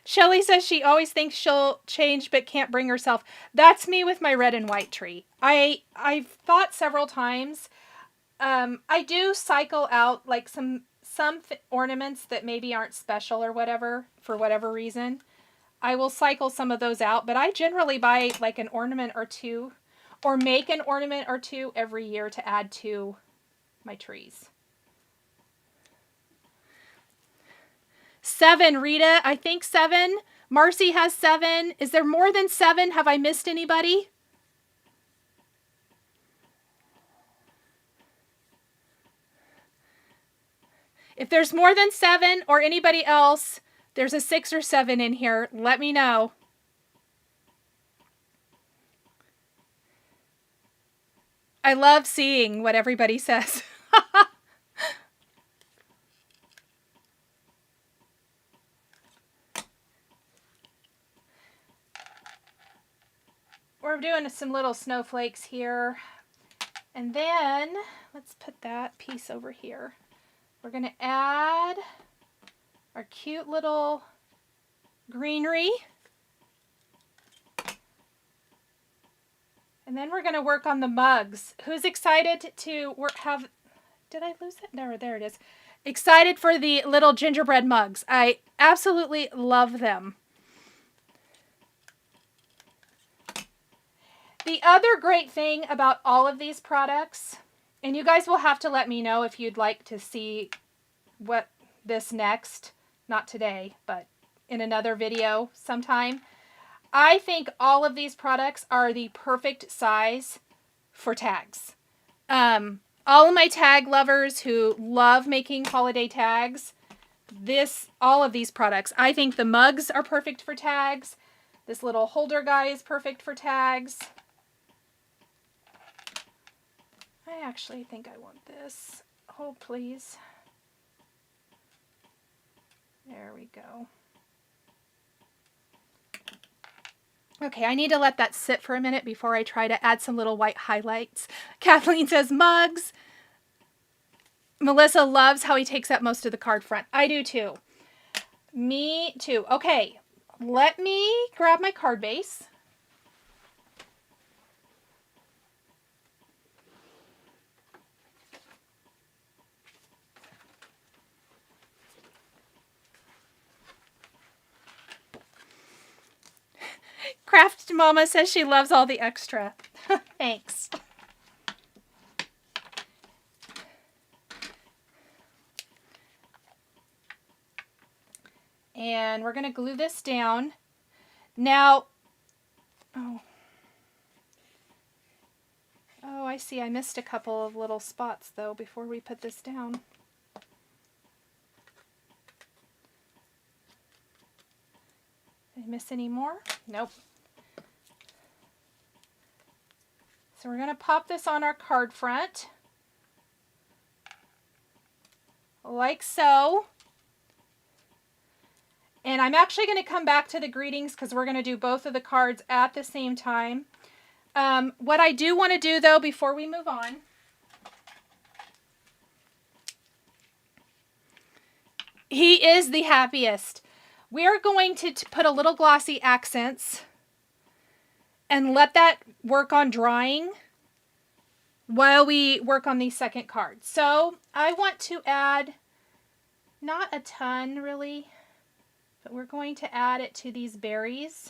Shelly says she always thinks she'll change but can't bring herself. That's me with my red and white tree. I've thought several times. I do cycle out like some ornaments that maybe aren't special or whatever for whatever reason. I will cycle some of those out, but I generally buy like an ornament or two or make an ornament or two every year to add to my trees. 7, Rita. I think 7. Marcy has 7. Is there more than 7? Have I missed anybody? If there's more than 7 or anybody else, there's a 6 or 7 in here, let me know. I love seeing what everybody says. We're doing some little snowflakes here. And then let's put that piece over here. We're going to add our cute little greenery. And then we're going to work on the mugs. Who's excited to have... Did I lose it? No, there it is. Excited for the little gingerbread mugs. I absolutely love them. The other great thing about all of these products, and you guys will have to let me know if you'd like to see what this next, not today, but in another video sometime. I think all of these products are the perfect size for tags. All of my tag lovers who love making holiday tags, all of these products. I think the mugs are perfect for tags. This little holder guy is perfect for tags. I actually think I want this. Hold, please. There we go. Okay, I need to let that sit for a minute before I try to add some little white highlights. Kathleen says mugs. Melissa loves how he takes up most of the card front. I do too. Me too. Okay, let me grab my card base. Craft Mama says she loves all the extra. Thanks. And we're going to glue this down. Now, oh, I see. I missed a couple of little spots though before we put this down. Did I miss any more? Nope. So we're going to pop this on our card front. Like so. And I'm actually going to come back to the greetings because we're going to do both of the cards at the same time. What I do want to do, though, before we move on, he is the happiest. We are going to put a little glossy accents and let that work on drying while we work on the second card. So I want to add, not a ton really, but we're going to add it to these berries.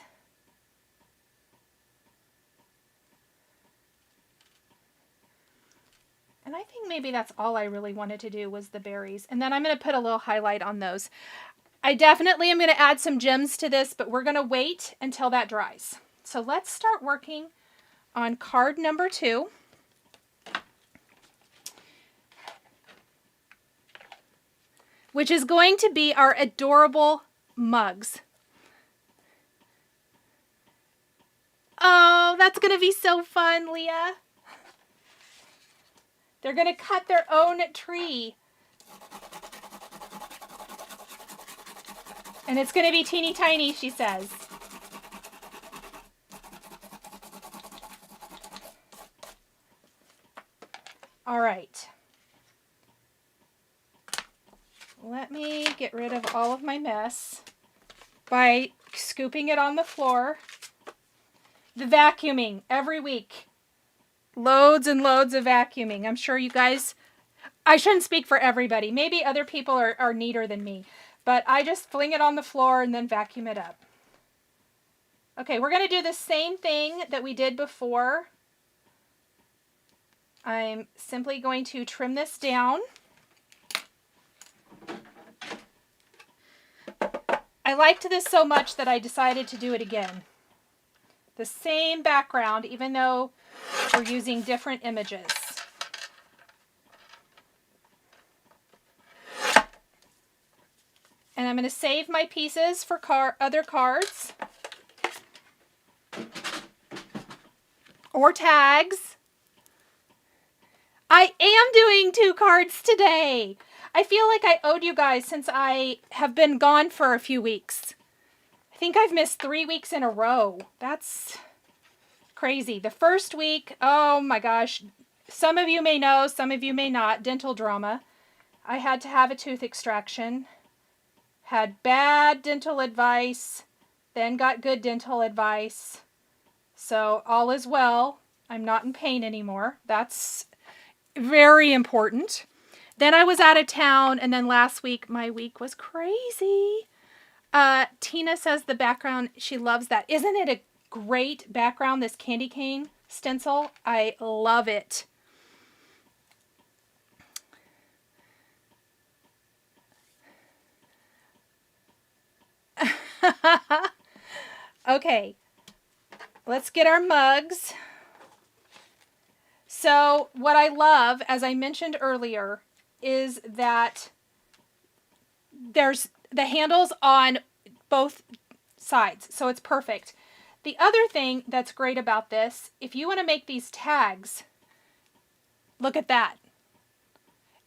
And I think maybe that's all I really wanted to do was the berries. And then I'm going to put a little highlight on those. I definitely am going to add some gems to this, but we're going to wait until that dries. So let's start working on card number 2. Which is going to be our adorable mugs. Oh, that's going to be so fun, Leah. They're going to cut their own tree. And it's going to be teeny tiny, she says. All right. Let me get rid of all of my mess by scooping it on the floor. The vacuuming every week. Loads and loads of vacuuming. I'm sure you guys, I shouldn't speak for everybody. Maybe other people are neater than me. But I just fling it on the floor and then vacuum it up. Okay, we're going to do the same thing that we did before. I'm simply going to trim this down. I liked this so much that I decided to do it again. The same background, even though we're using different images. And I'm going to save my pieces for other cards. Or tags. I am doing 2 cards today. I feel like I owed you guys since I have been gone for a few weeks. I think I've missed 3 weeks in a row. That's crazy. The first week, oh my gosh. Some of you may know, some of you may not. Dental drama. I had to have a tooth extraction. Had bad dental advice. Then got good dental advice. So all is well. I'm not in pain anymore. That's very important. Then I was out of town, and then last week, my week was crazy. Tina says the background, she loves that. Isn't it a great background, this candy cane stencil? I love it. Okay, let's get our mugs. So what I love, as I mentioned earlier, is that there's the handles on both sides, so it's perfect. The other thing that's great about this, if you want to make these tags, look at that.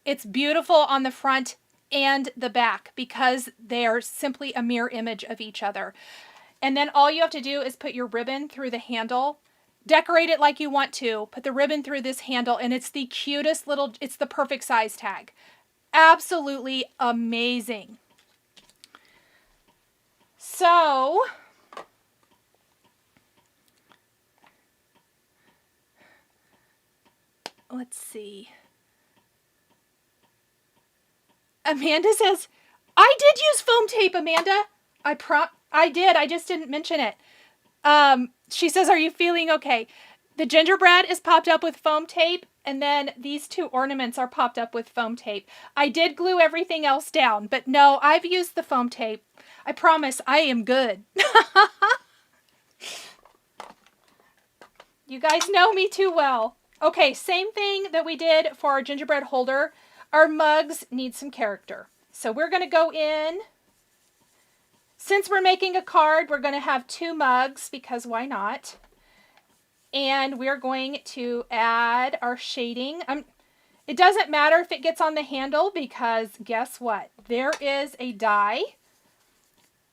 It's beautiful on the front and the back because they are simply a mirror image of each other. And then all you have to do is put your ribbon through the handle. Decorate it like you want to. Put the ribbon through this handle, and it's the cutest little, it's the perfect size tag. Absolutely amazing. So, let's see. Amanda says, I did use foam tape, Amanda. I did. I just didn't mention it. She says, are you feeling okay? The gingerbread is popped up with foam tape, and then these 2 ornaments are popped up with foam tape. I did glue everything else down, but no, I've used the foam tape. I promise I am good. You guys know me too well. Okay, same thing that we did for our gingerbread holder. Our mugs need some character. So we're going to go in. Since we're making a card, we're going to have 2 mugs because why not? And we're going to add our shading. It doesn't matter if it gets on the handle because guess what? There is a die.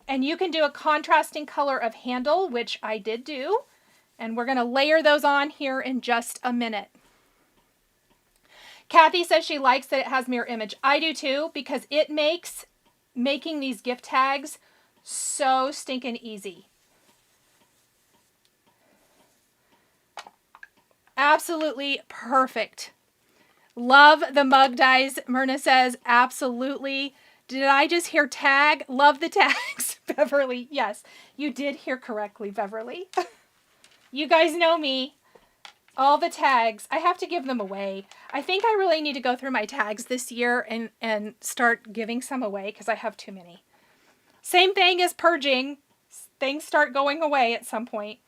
And you can do a contrasting color of handle, which I did do. And we're going to layer those on here in just a minute. Kathy says she likes that it has mirror image. I do too, because it makes making these gift tags so stinking easy. Absolutely perfect. Love the mug dies. Myrna says, absolutely. Did I just hear tag? Love the tags. Beverly, yes, you did hear correctly, Beverly. You guys know me. All the tags. I have to give them away. I think I really need to go through my tags this year and start giving some away because I have too many. Same thing as purging. Things start going away at some point.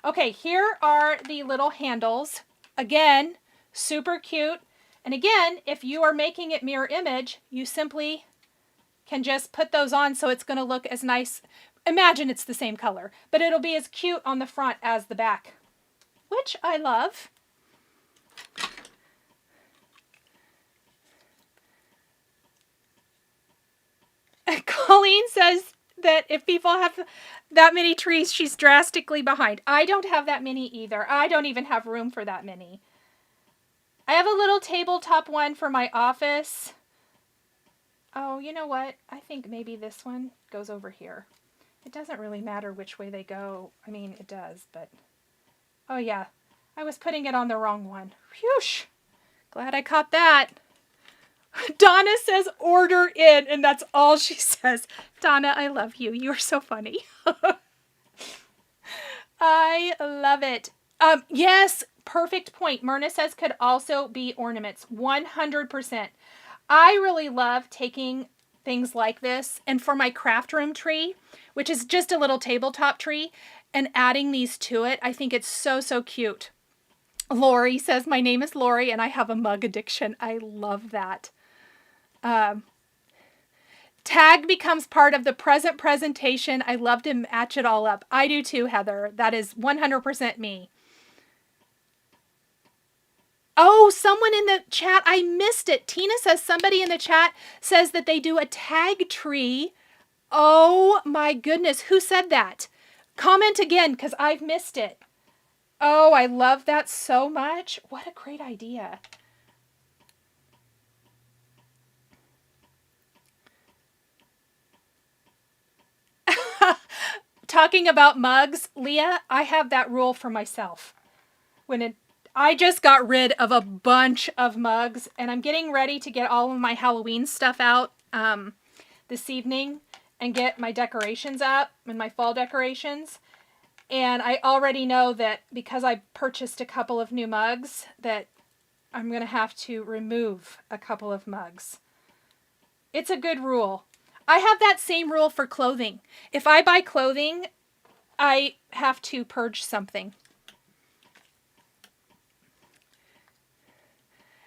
Okay, here are the little handles. Again, super cute. And again, if you are making it mirror image, you simply can just put those on so it's going to look as nice. Imagine it's the same color, but it'll be as cute on the front as the back, which I love. Colleen says that if people have that many trees, she's drastically behind. I don't have that many either. I don't even have room for that many. I have a little tabletop one for my office. Oh, you know what? I think maybe this one goes over here. It doesn't really matter which way they go. I mean, it does, but... Oh, yeah. I was putting it on the wrong one. Whew! Glad I caught that. Donna says, order in, and that's all she says. Donna, I love you. You are so funny. I love it. Yes, perfect point. Myrna says could also be ornaments. 100%. I really love taking things like this, and for my craft room tree, which is just a little tabletop tree, and adding these to it, I think it's so, so cute. Lori says, my name is Lori, and I have a mug addiction. I love that. Tag becomes part of the present presentation. I love to match it all up. I do too, Heather. That is 100% me. Oh, someone in the chat, I missed it. Tina says somebody in the chat says that they do a tag tree. Oh my goodness, who said that? Comment again, because I've missed it. Oh, I love that so much. What a great idea. Talking about mugs, Leah, I have that rule for myself. I just got rid of a bunch of mugs, and I'm getting ready to get all of my Halloween stuff out this evening and get my decorations up and my fall decorations. And I already know that because I purchased a couple of new mugs that I'm going to have to remove a couple of mugs. It's a good rule. I have that same rule for clothing. If I buy clothing, I have to purge something.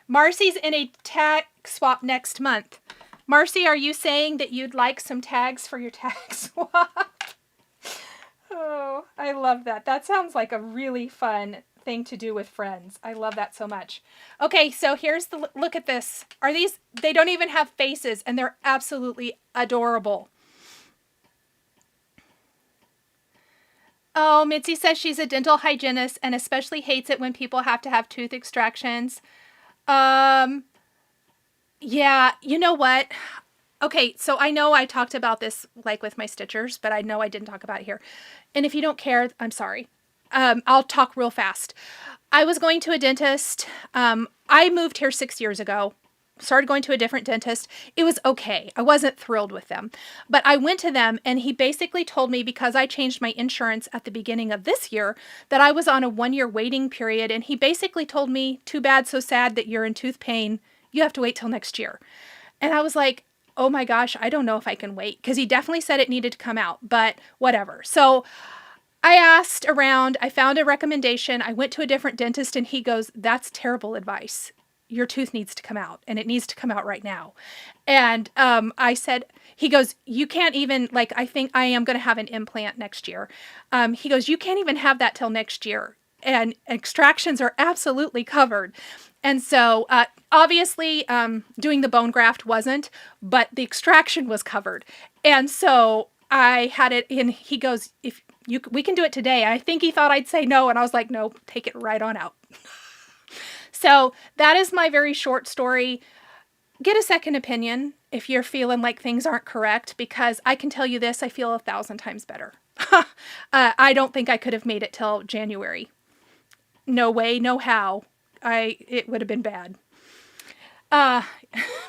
Marcy's in a tag swap next month. Marcy, are you saying that you'd like some tags for your tag swap? Oh, I love that. That sounds like a really fun thing to do with friends. I love that so much. Okay, so here's the look at this. Are these, they don't even have faces, and they're absolutely adorable. Oh, Mitzi says she's a dental hygienist and especially hates it when people have to have tooth extractions. Yeah, you know what? Okay, so I know I talked about this like with my stitchers, but I know I didn't talk about it here. And if you don't care, I'm sorry. I'll talk real fast. I was going to a dentist. I moved here 6 years ago. Started going to a different dentist. It was okay. I wasn't thrilled with them. But I went to them and he basically told me, because I changed my insurance at the beginning of this year, that I was on a 1-year waiting period. And he basically told me, too bad, so sad that you're in tooth pain. You have to wait till next year. And I was like, oh my gosh, I don't know if I can wait. Because he definitely said it needed to come out, but whatever. So I asked around, I found a recommendation. I went to a different dentist and he goes, that's terrible advice. Your tooth needs to come out and it needs to come out right now. And I said, he goes, you can't even, like, I think I am going to have an implant next year. He goes, you can't even have that till next year. and extractions are absolutely covered. And so obviously doing the bone graft wasn't, but the extraction was covered. And so I had it in, he goes, if you, we can do it today. I think he thought I'd say no. And I was like, no, take it right on out. So that is my very short story. Get a second opinion if you're feeling like things aren't correct, because I can tell you this, I feel 1,000 times better. I don't think I could have made it till January. No way, no how. It would have been bad.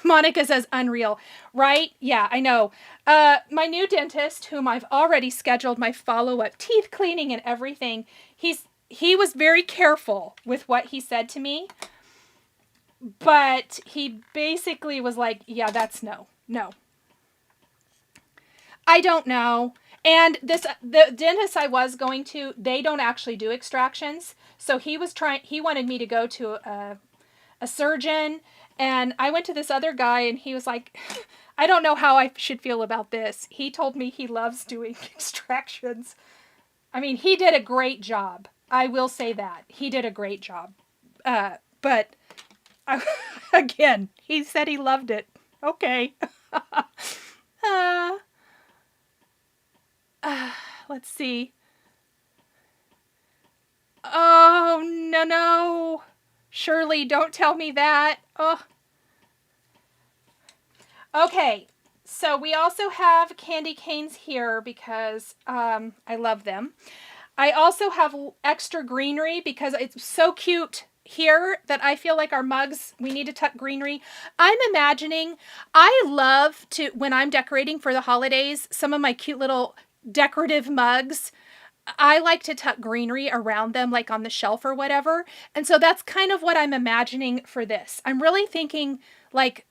Monica says unreal. Right? Yeah, I know. My new dentist, whom I've already scheduled my follow-up teeth cleaning and everything, he was very careful with what he said to me. But he basically was like, yeah, that's no. I don't know. And the dentist I was going to, they don't actually do extractions. So he wanted me to go to a surgeon. And I went to this other guy and he was like, I don't know how I should feel about this. He told me he loves doing extractions. I mean, he did a great job. I will say that. He did a great job. But again, he said he loved it. Okay. Let's see. Oh, no. Shirley, don't tell me that. Oh. Okay. So we also have candy canes here because I love them. I also have extra greenery because it's so cute here that I feel like our mugs, we need to tuck greenery. I'm imagining, I love to, when I'm decorating for the holidays, some of my cute little decorative mugs, I like to tuck greenery around them, like on the shelf or whatever. And so that's kind of what I'm imagining for this. I'm really thinking like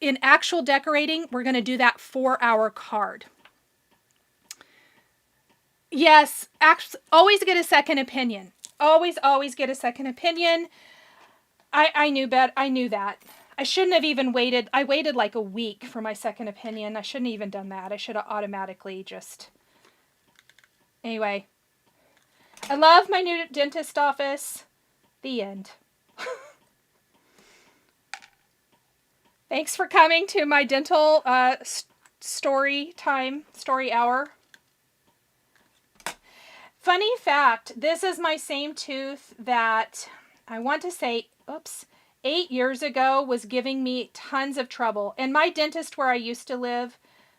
in actual decorating, we're going to do that 4-hour card. Yes, always get a second opinion. Always get a second opinion. I knew that. I shouldn't have even waited. I waited like a week for my second opinion. I shouldn't have even done that. I should have automatically just... Anyway. I love my new dentist office. The end. Thanks for coming to my dental story hour. Funny fact, this is my same tooth that I want to say, 8 years ago was giving me tons of trouble. And my dentist where I used to live,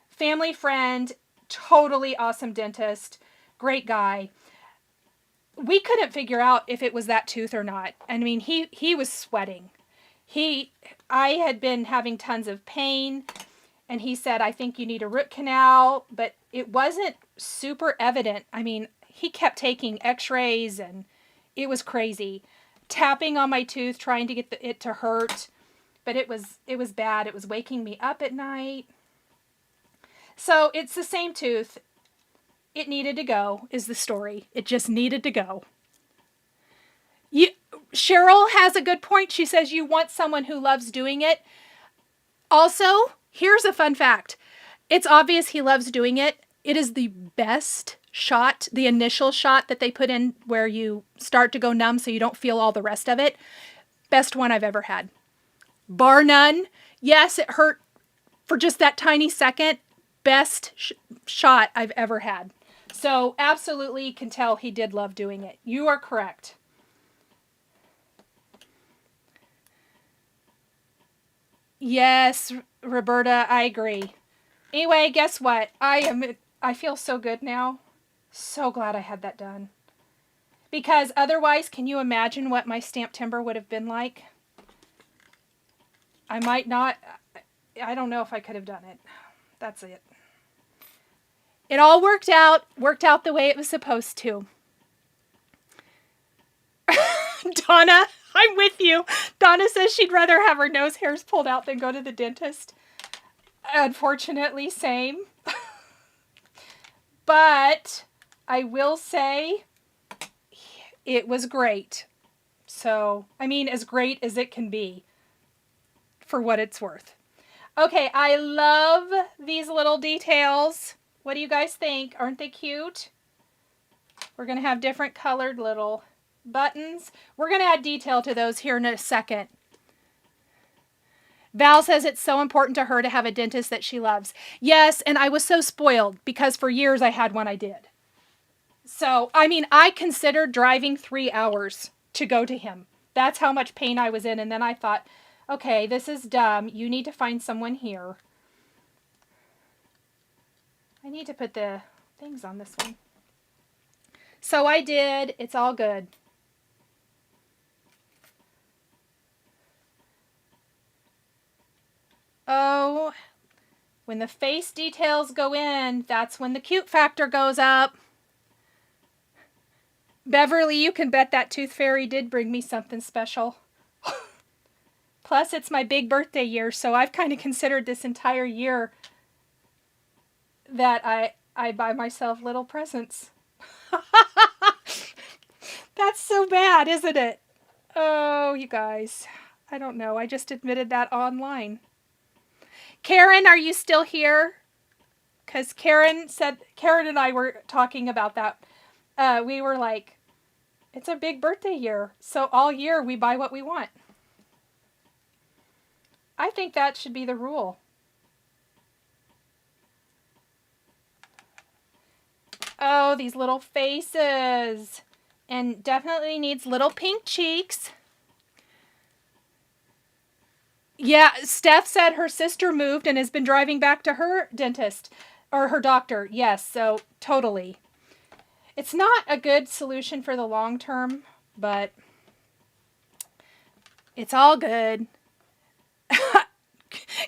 family friend, totally awesome dentist, great guy. We couldn't figure out if it was that tooth or not. I mean, he was sweating. I had been having tons of pain, and he said, I think you need a root canal, but it wasn't super evident. I mean, he kept taking x-rays, and it was crazy. Tapping on my tooth, trying to get it to hurt, but it was bad. It was waking me up at night. So it's the same tooth. It needed to go, is the story. It just needed to go. Cheryl has a good point. She says you want someone who loves doing it. Also, here's a fun fact. It's obvious he loves doing it. It is the best shot, the initial shot that they put in where you start to go numb so you don't feel all the rest of it. Best one I've ever had. Bar none. Yes, it hurt for just that tiny second. Best shot I've ever had. So absolutely can tell he did love doing it. You are correct. Yes, Roberta, I agree. Anyway, guess what? I feel so good now. So glad I had that done. Because otherwise, can you imagine what my stamped timber would have been like? I might not. I don't know if I could have done it. That's it. It all worked out the way it was supposed to. Donna, I'm with you. Donna says she'd rather have her nose hairs pulled out than go to the dentist. Unfortunately, same. But I will say it was great. So, I mean, as great as it can be for what it's worth. Okay, I love these little details. What do you guys think? Aren't they cute? We're going to have different colored little buttons. We're going to add detail to those here in a second. Val says it's so important to her to have a dentist that she loves. Yes, and I was so spoiled because for years I had one I did. So, I mean, I considered driving 3 hours to go to him. That's how much pain I was in. And then I thought, okay, this is dumb. You need to find someone here. I need to put the things on this one. So I did. It's all good. Oh, when the face details go in, that's when the cute factor goes up. Beverly, you can bet that Tooth Fairy did bring me something special. Plus, it's my big birthday year, so I've kind of considered this entire year that I buy myself little presents. That's so bad, isn't it? Oh, you guys. I don't know. I just admitted that online. Karen, are you still here? Because Karen and I were talking about that. We were like, it's a big birthday year, so all year we buy what we want. I think that should be the rule. Oh, these little faces. And definitely needs little pink cheeks. Yeah, Steph said her sister moved and has been driving back to her dentist. Or her doctor. Yes, so totally. It's not a good solution for the long term, but it's all good.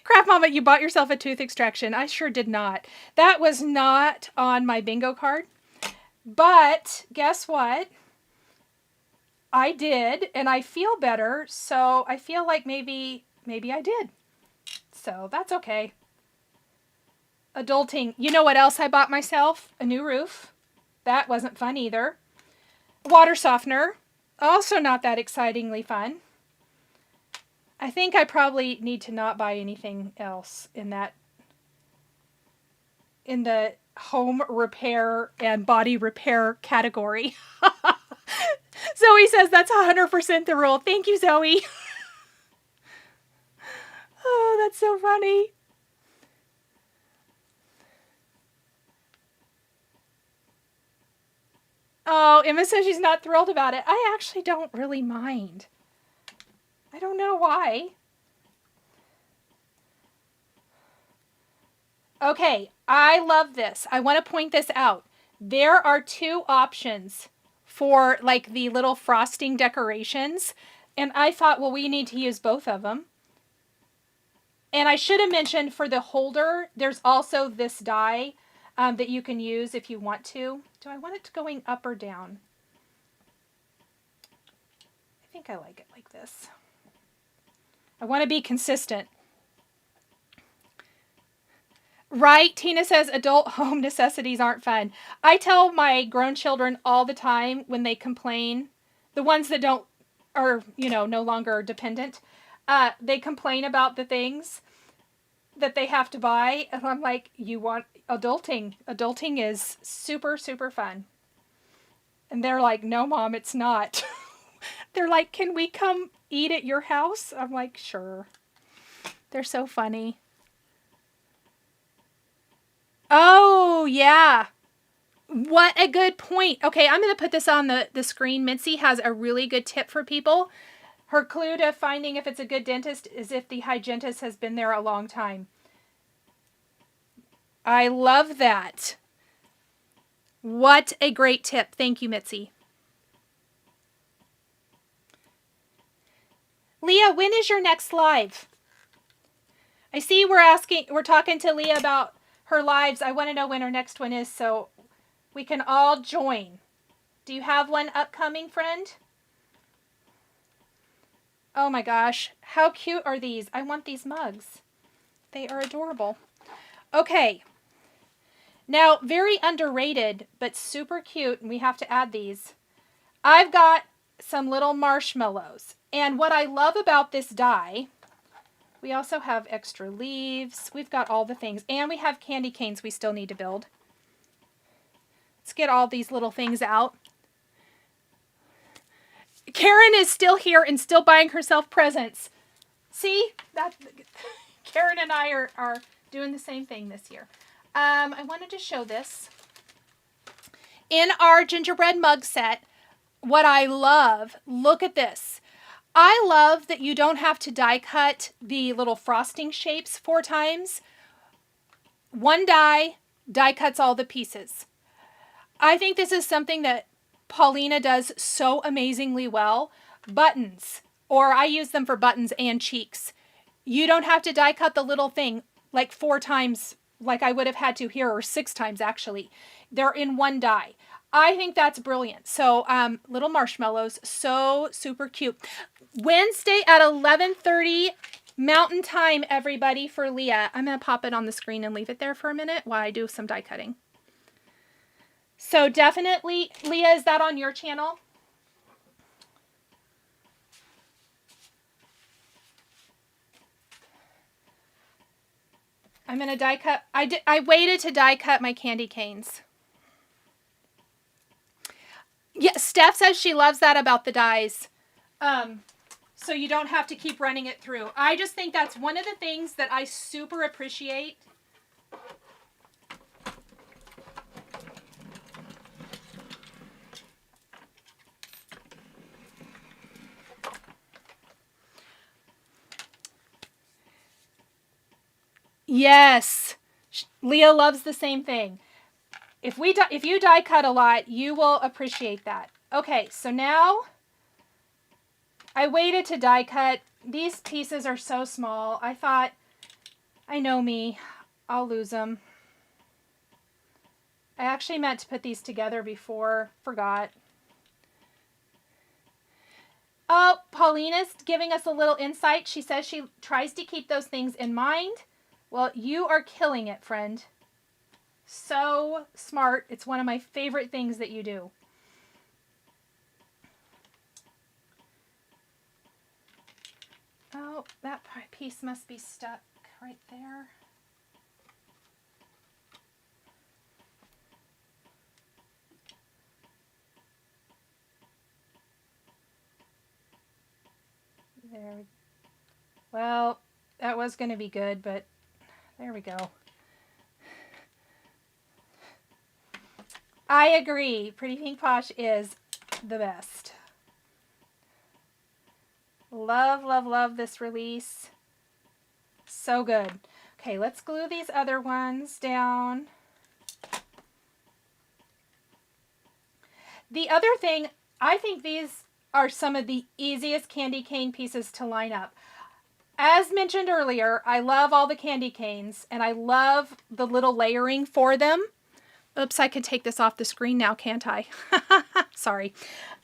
Crap Mama, you bought yourself a tooth extraction. I sure did not. That was not on my bingo card. But guess what? I did, and I feel better, so I feel like maybe I did. So that's okay. Adulting. You know what else I bought myself? A new roof. That wasn't fun either. Water softener. Also not that excitingly fun. I think I probably need to not buy anything else in the home repair and body repair category. Zoe says that's 100% the rule. Thank you, Zoe. Oh, that's so funny. Oh, Emma says she's not thrilled about it. I actually don't really mind. I don't know why. Okay, I love this. I want to point this out. There are 2 options for like the little frosting decorations. And I thought, well, we need to use both of them. And I should have mentioned for the holder, there's also this die that you can use if you want to. Do I want it going up or down? I think I like it like this. I want to be consistent. Right? Tina says adult home necessities aren't fun. I tell my grown children all the time when they complain, the ones that are, no longer dependent, they complain about the things that they have to buy. And I'm like, you want adulting. Adulting is super, super fun. And they're like, no, Mom, it's not. They're like, can we come eat at your house? I'm like, sure. They're so funny. Oh, yeah. What a good point. Okay, I'm going to put this on the screen. Mitzi has a really good tip for people. Her clue to finding if it's a good dentist is if the hygienist has been there a long time. I love that. What a great tip. Thank you, Mitzi. Leah, when is your next live? I see we're talking to Leah about her lives. I want to know when her next one is so we can all join. Do you have one upcoming, friend? Oh my gosh. How cute are these? I want these mugs. They are adorable. Okay. Now, very underrated, but super cute, and we have to add these. I've got some little marshmallows. And what I love about this die, we also have extra leaves. We've got all the things. And we have candy canes we still need to build. Let's get all these little things out. Karen is still here and still buying herself presents. See? Karen and I are doing the same thing this year. I wanted to show this. In our gingerbread mug set, what I love, look at this. I love that you don't have to die cut the little frosting shapes 4 times. One die cuts all the pieces. I think this is something that Paulina does so amazingly well. Buttons, or I use them for buttons and cheeks. You don't have to die cut the little thing like 4 times like I would have had to here, or 6 times actually. They're in one die. I think that's brilliant. So little marshmallows, so super cute. Wednesday at 11:30 Mountain Time, everybody, for Leah. I'm going to pop it on the screen and leave it there for a minute while I do some die cutting. So definitely, Leah, is that on your channel? I'm going to die cut. I waited to die cut my candy canes. Yeah, Steph says she loves that about the dies. So you don't have to keep running it through. I just think that's one of the things that I super appreciate. Yes, Leah loves the same thing. If you die cut a lot, you will appreciate that. Okay, so now I waited to die cut. These pieces are so small. I thought, I know me, I'll lose them. I actually meant to put these together before, forgot. Oh, Paulina's giving us a little insight. She says she tries to keep those things in mind. Well, you are killing it, friend. So smart. It's one of my favorite things that you do. Oh, that piece must be stuck right there. There. Well, that was going to be good, but there we go. I agree. Pretty Pink Posh is the best. Love, love, love this release. So good. Okay, let's glue these other ones down. The other thing, I think these are some of the easiest candy cane pieces to line up. As mentioned earlier, I love all the candy canes, and I love the little layering for them. Oops, I can take this off the screen now, can't I? Sorry.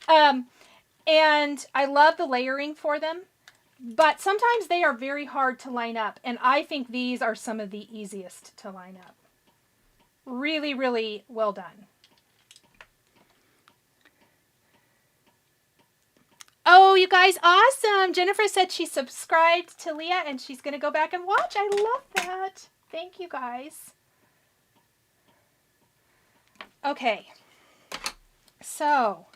And I love the layering for them, but sometimes they are very hard to line up, and I think these are some of the easiest to line up. Really, really well done. Oh, you guys, awesome. Jennifer said she subscribed to Leah and she's going to go back and watch. I love that. Thank you, guys. Okay. So,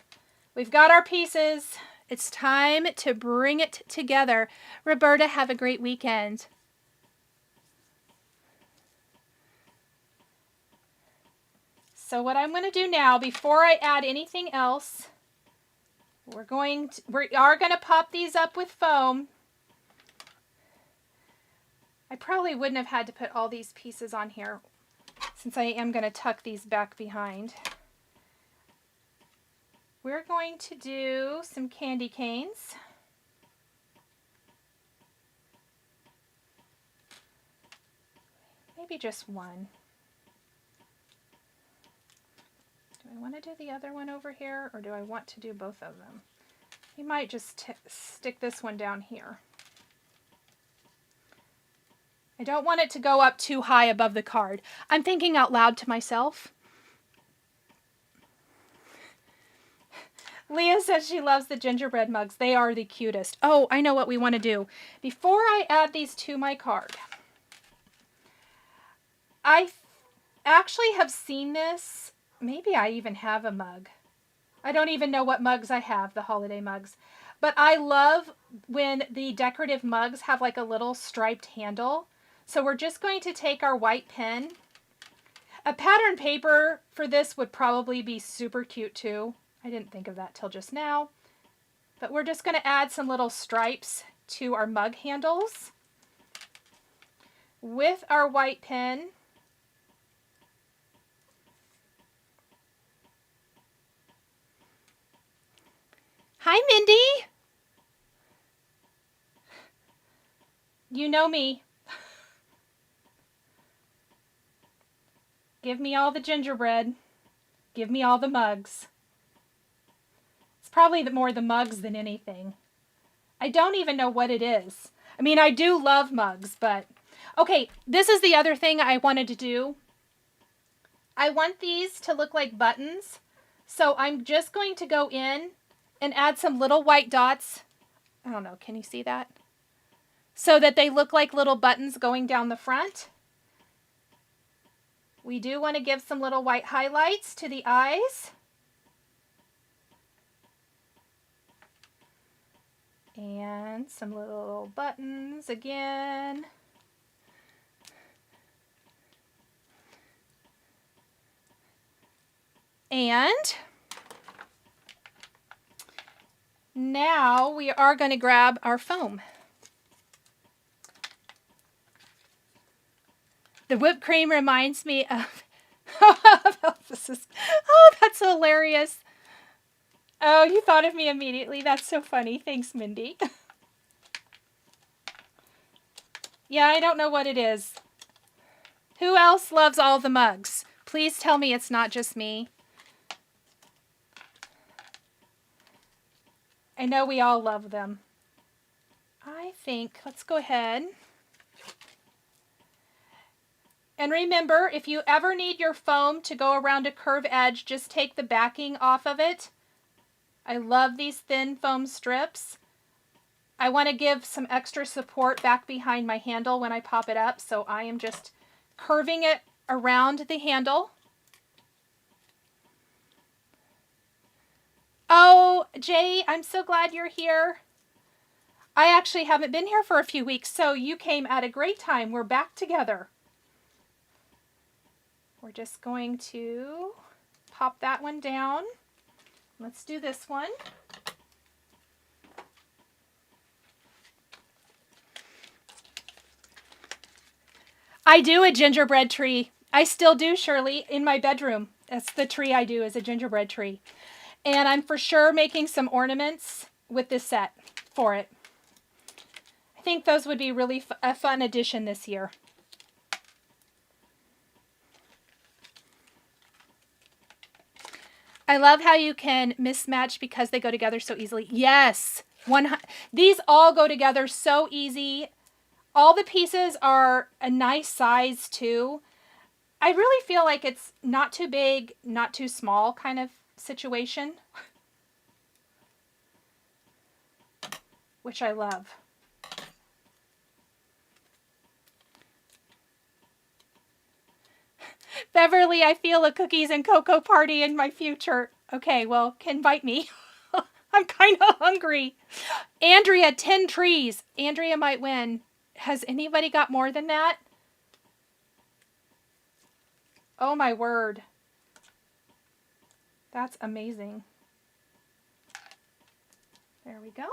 we've got our pieces. It's time to bring it together. Roberta, have a great weekend. So what I'm going to do now, before I add anything else, we are going to pop these up with foam. I probably wouldn't have had to put all these pieces on here since I am going to tuck these back behind. We're going to do some candy canes. Maybe just one. Do I want to do the other one over here, or do I want to do both of them? We might just stick this one down here. I don't want it to go up too high above the card. I'm thinking out loud to myself. Leah says she loves the gingerbread mugs. They are the cutest. Oh, I know what we want to do. Before I add these to my card, I actually have seen this. Maybe I even have a mug. I don't even know what mugs I have, the holiday mugs. But I love when the decorative mugs have like a little striped handle. So we're just going to take our white pen. A pattern paper for this would probably be super cute too. I didn't think of that till just now. But we're just going to add some little stripes to our mug handles with our white pen. Hi, Mindy. You know me. Give me all the gingerbread. Give me all the mugs. It's probably more the mugs than anything. I don't even know what it is. I mean, I do love mugs, but... Okay, this is the other thing I wanted to do. I want these to look like buttons. So I'm just going to go in and add some little white dots. I don't know, can you see that? So that they look like little buttons going down the front. We do want to give some little white highlights to the eyes. And some little buttons again. And now we are going to grab our foam. The whipped cream reminds me of, that's hilarious. Oh, you thought of me immediately. That's so funny. Thanks, Mindy. Yeah, I don't know what it is. Who else loves all the mugs? Please tell me it's not just me. I know we all love them. I think, let's go ahead. And remember, if you ever need your foam to go around a curved edge, just take the backing off of it. I love these thin foam strips. I want to give some extra support back behind my handle when I pop it up, so I am just curving it around the handle. Oh, Jay, I'm so glad you're here. I actually haven't been here for a few weeks, so you came at a great time. We're back together. We're just going to pop that one down. Let's do this one. I do a gingerbread tree. I still do, Shirley, in my bedroom. That's the tree I do, is a gingerbread tree. And I'm for sure making some ornaments with this set for it. I think those would be really a fun addition this year. I love how you can mismatch because they go together so easily. Yes, these all go together so easy. All the pieces are a nice size too. I really feel like it's not too big, not too small kind of situation, which I love. Beverly, I feel a cookies and cocoa party in my future. Okay, well, invite me. I'm kind of hungry. Andrea, 10 trees. Andrea might win. Has anybody got more than that? Oh my word. That's amazing. There we go.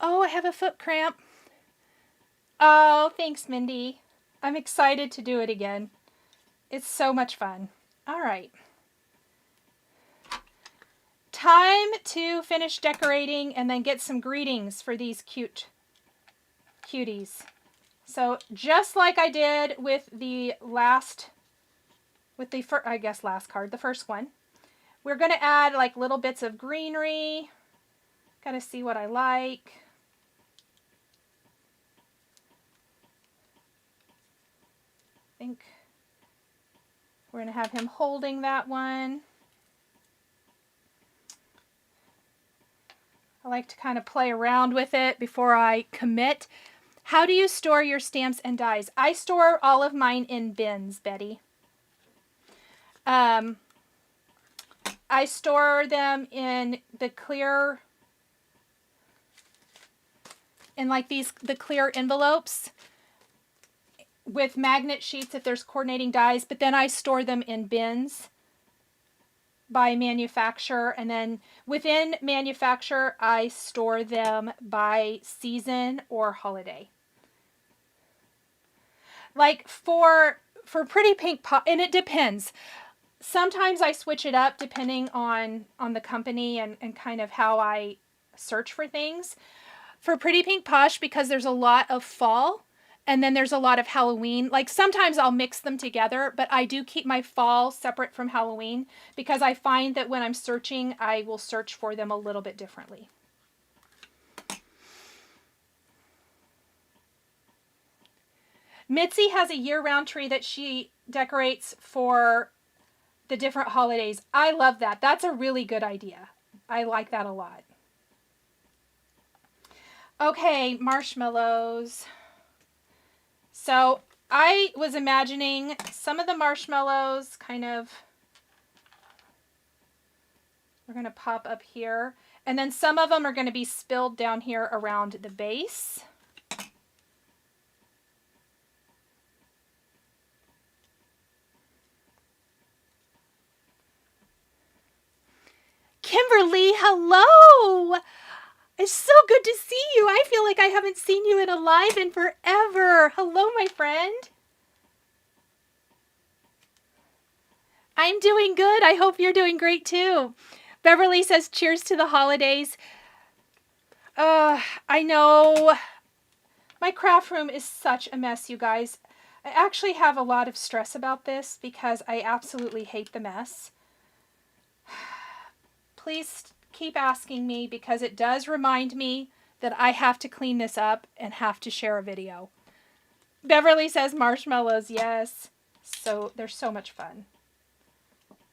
Oh, I have a foot cramp. Oh, thanks, Mindy. I'm excited to do it again. It's so much fun. All right. Time to finish decorating and then get some greetings for these cuties. So just like I did with the last card, the first one, we're going to add like little bits of greenery. Got to see what I like. I think we're going to have him holding that one. I like to kind of play around with it before I commit. How do you store your stamps and dies? I store all of mine in bins, Betty. I store them in the clear, in like the clear envelopes with magnet sheets if there's coordinating dies, but then I store them in bins by manufacturer, and then within manufacturer I store them by season or holiday. Like for Pretty Pink Posh, and it depends. Sometimes I switch it up depending on the company and kind of how I search for things. For Pretty Pink Posh, because there's a lot of fall and then there's a lot of Halloween, like sometimes I'll mix them together, but I do keep my fall separate from Halloween because I find that when I'm searching, I will search for them a little bit differently. Mitzi has a year-round tree that she decorates for the different holidays. I love that. That's a really good idea. I like that a lot. Okay, marshmallows. So I was imagining some of the marshmallows kind of, we're going to pop up here. And then some of them are going to be spilled down here around the base. Kimberly, hello! It's so good to see you. I feel like I haven't seen you in a live in forever. Hello, my friend. I'm doing good. I hope you're doing great too. Beverly says, cheers to the holidays. I know. My craft room is such a mess, you guys. I actually have a lot of stress about this because I absolutely hate the mess. Please keep asking me because it does remind me that I have to clean this up and have to share a video. Beverly says marshmallows, yes. So they're so much fun.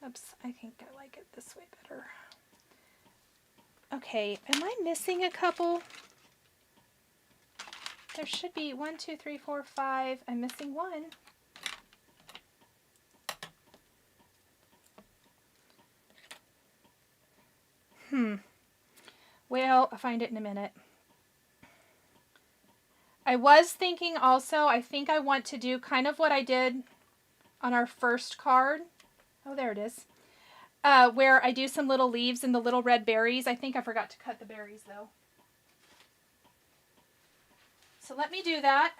Oops, I think I like it this way better. Okay, am I missing a couple? There should be 1, 2, 3, 4, 5. I'm missing one. Well, I'll find it in a minute. I was thinking also, I think I want to do kind of what I did on our first card. Oh, there it is. Where I do some little leaves and the little red berries. I think I forgot to cut the berries though. So let me do that.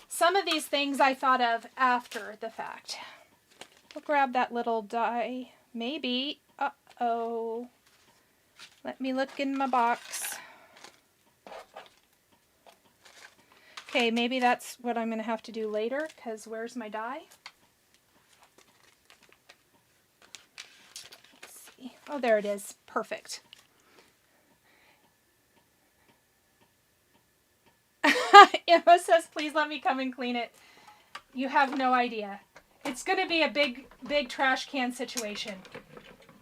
Some of these things I thought of after the fact. We'll grab that little die. Maybe. Uh-oh. Let me look in my box. Okay, maybe that's what I'm going to have to do later, because where's my die? Let's see. Oh, there it is. Perfect. Emma says, please let me come and clean it. You have no idea. It's going to be a big trash can situation.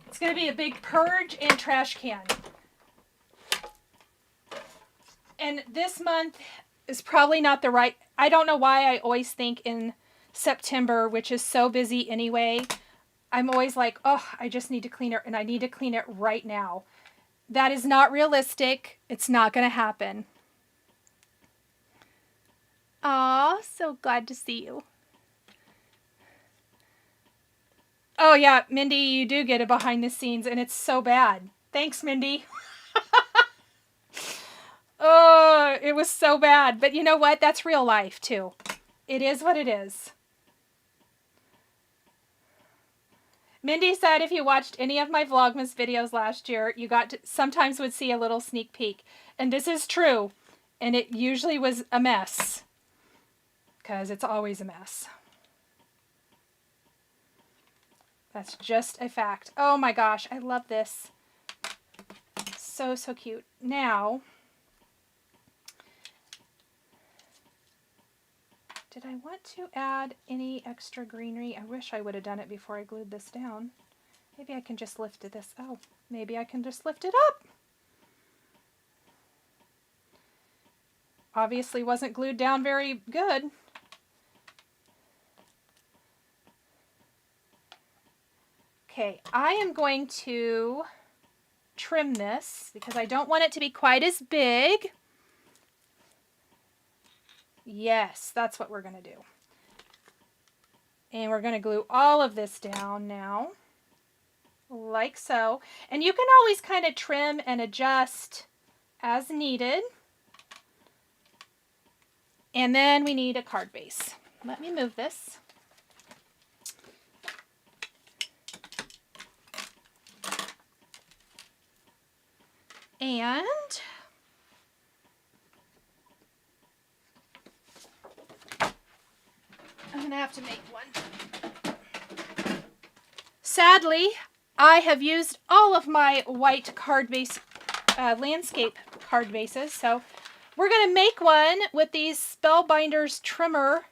It's going to be a big purge and trash can. And this month is probably not the right... I don't know why I always think in September, which is so busy anyway, I'm always like, oh, I just need to clean it, and I need to clean it right now. That is not realistic. It's not going to happen. Aw, so glad to see you. Oh yeah, Mindy, you do get a behind the scenes, and it's so bad. Thanks, Mindy. Oh, it was so bad. But you know what? That's real life, too. It is what it is. Mindy said if you watched any of my Vlogmas videos last year, you sometimes would see a little sneak peek. And this is true. And it usually was a mess. Because it's always a mess. That's just a fact. Oh my gosh, I love this. So, so cute. Now, did I want to add any extra greenery? I wish I would have done it before I glued this down. Maybe I can just lift this. Oh, maybe I can just lift it up. obviously wasn't glued down very good. Okay, I am going to trim this because I don't want it to be quite as big. Yes, that's what we're going to do. And we're going to glue all of this down now, like so. And you can always kind of trim and adjust as needed. And then we need a card base. Let me move this. And I'm going to have to make one. Sadly, I have used all of my white card base, landscape card bases, so we're going to make one with these Spellbinders trimmer,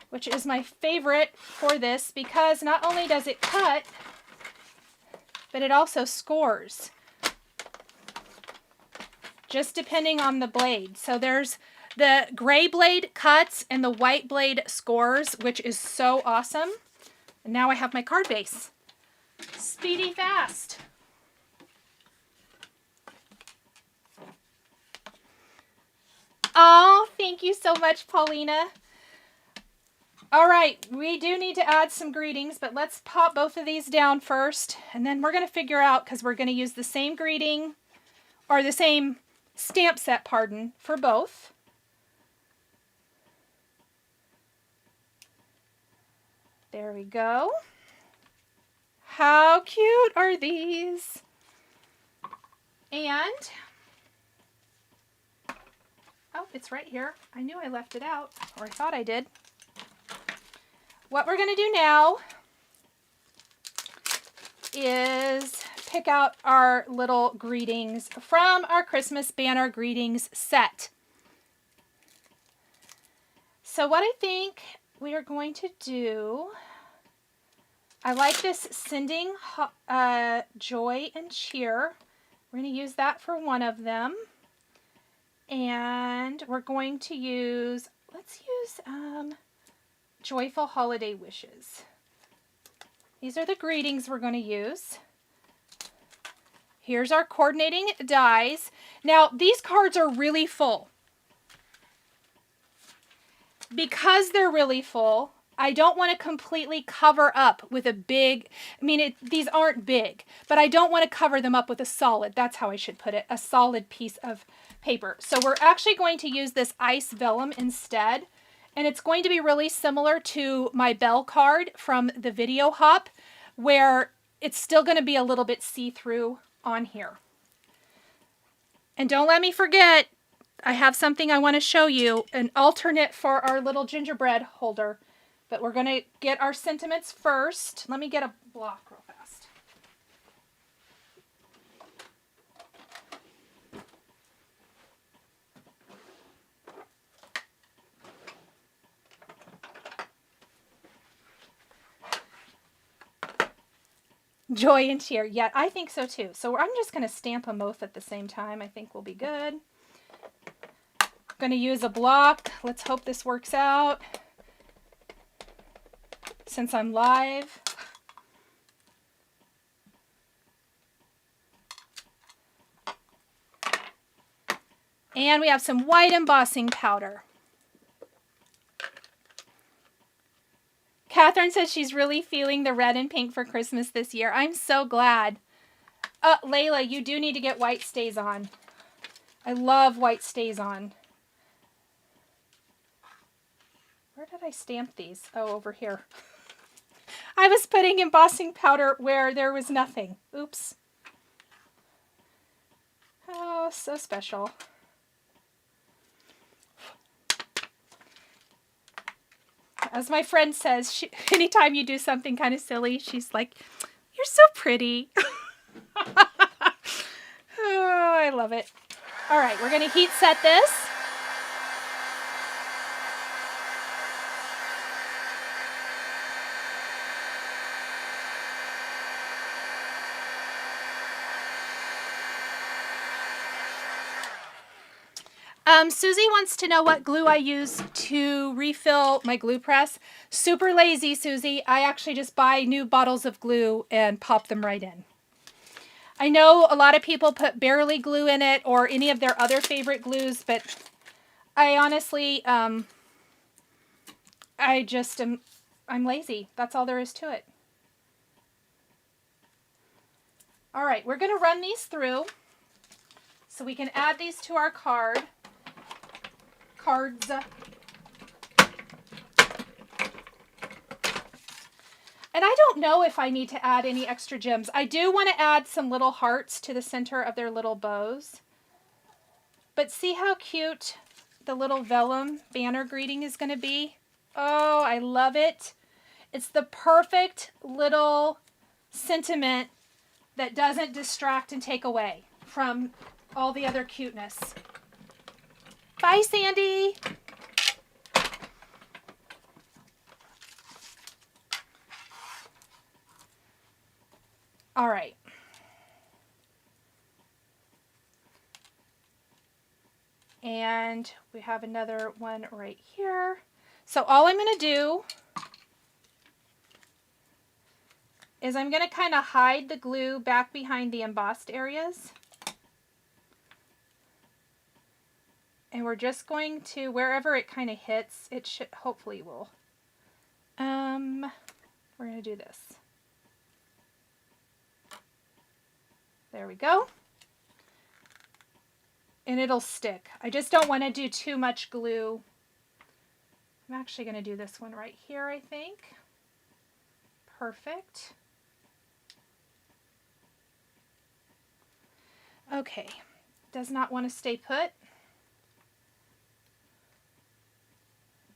which is my favorite for this because not only does it cut, but it also scores, just depending on the blade. So there's the gray blade cuts and the white blade scores, which is so awesome. And now I have my card base. Speedy fast. Oh, thank you so much, Paulina. All right, we do need to add some greetings, but let's pop both of these down first. And then we're going to figure out, because we're going to use the same greeting, or the same stamp set, pardon, for both. There we go. How cute are these? And, oh, it's right here. I knew I left it out, or I thought I did. What we're going to do now is pick out our little greetings from our Christmas banner greetings set. So what I think we are going to do, I like this sending joy and cheer. We're going to use that for one of them. And we're going to use, let's use joyful holiday wishes. These are the greetings we're going to use. Here's our coordinating dies. Now, these cards are really full. Because they're really full, I don't want to completely cover up with a big, these aren't big, but I don't want to cover them up with a solid, that's how I should put it, a solid piece of paper. So we're actually going to use this ice vellum instead, and it's going to be really similar to my bell card from the video hop, where it's still going to be a little bit see-through on here. And don't let me forget, I have something I want to show you, an alternate for our little gingerbread holder. But we're going to get our sentiments first. Let me get a block real fast. Joy and cheer. Yeah, I think so too. So I'm just going to stamp them both at the same time. I think we'll be good. I'm going to use a block. Let's hope this works out. Since I'm live. And we have some white embossing powder. Catherine says she's really feeling the red and pink for Christmas this year. I'm so glad. Layla, you do need to get white stays on. I love white stays on. Where did I stamp these? Oh, over here. I was putting embossing powder where there was nothing. Oops. Oh, so special. As my friend says, anytime you do something kind of silly, she's like, "You're so pretty." Oh, I love it. All right, we're going to heat set this. Susie wants to know what glue I use to refill my glue press. Super lazy, Susie. I actually just buy new bottles of glue and pop them right in. I know a lot of people put barely glue in it or any of their other favorite glues, but I honestly, I'm lazy. That's all there is to it. All right, we're going to run these through so we can add these to our cards. And I don't know if I need to add any extra gems. I do want to add some little hearts to the center of their little bows. But see how cute the little vellum banner greeting is going to be? Oh, I love it. It's the perfect little sentiment that doesn't distract and take away from all the other cuteness. Bye, Sandy. All right. And we have another one right here. So all I'm going to do is I'm going to kind of hide the glue back behind the embossed areas. And we're just going to, wherever it kind of hits, it should, hopefully will. We're going to do this. There we go. And it'll stick. I just don't want to do too much glue. I'm actually going to do this one right here, I think. Perfect. Okay. Does not want to stay put.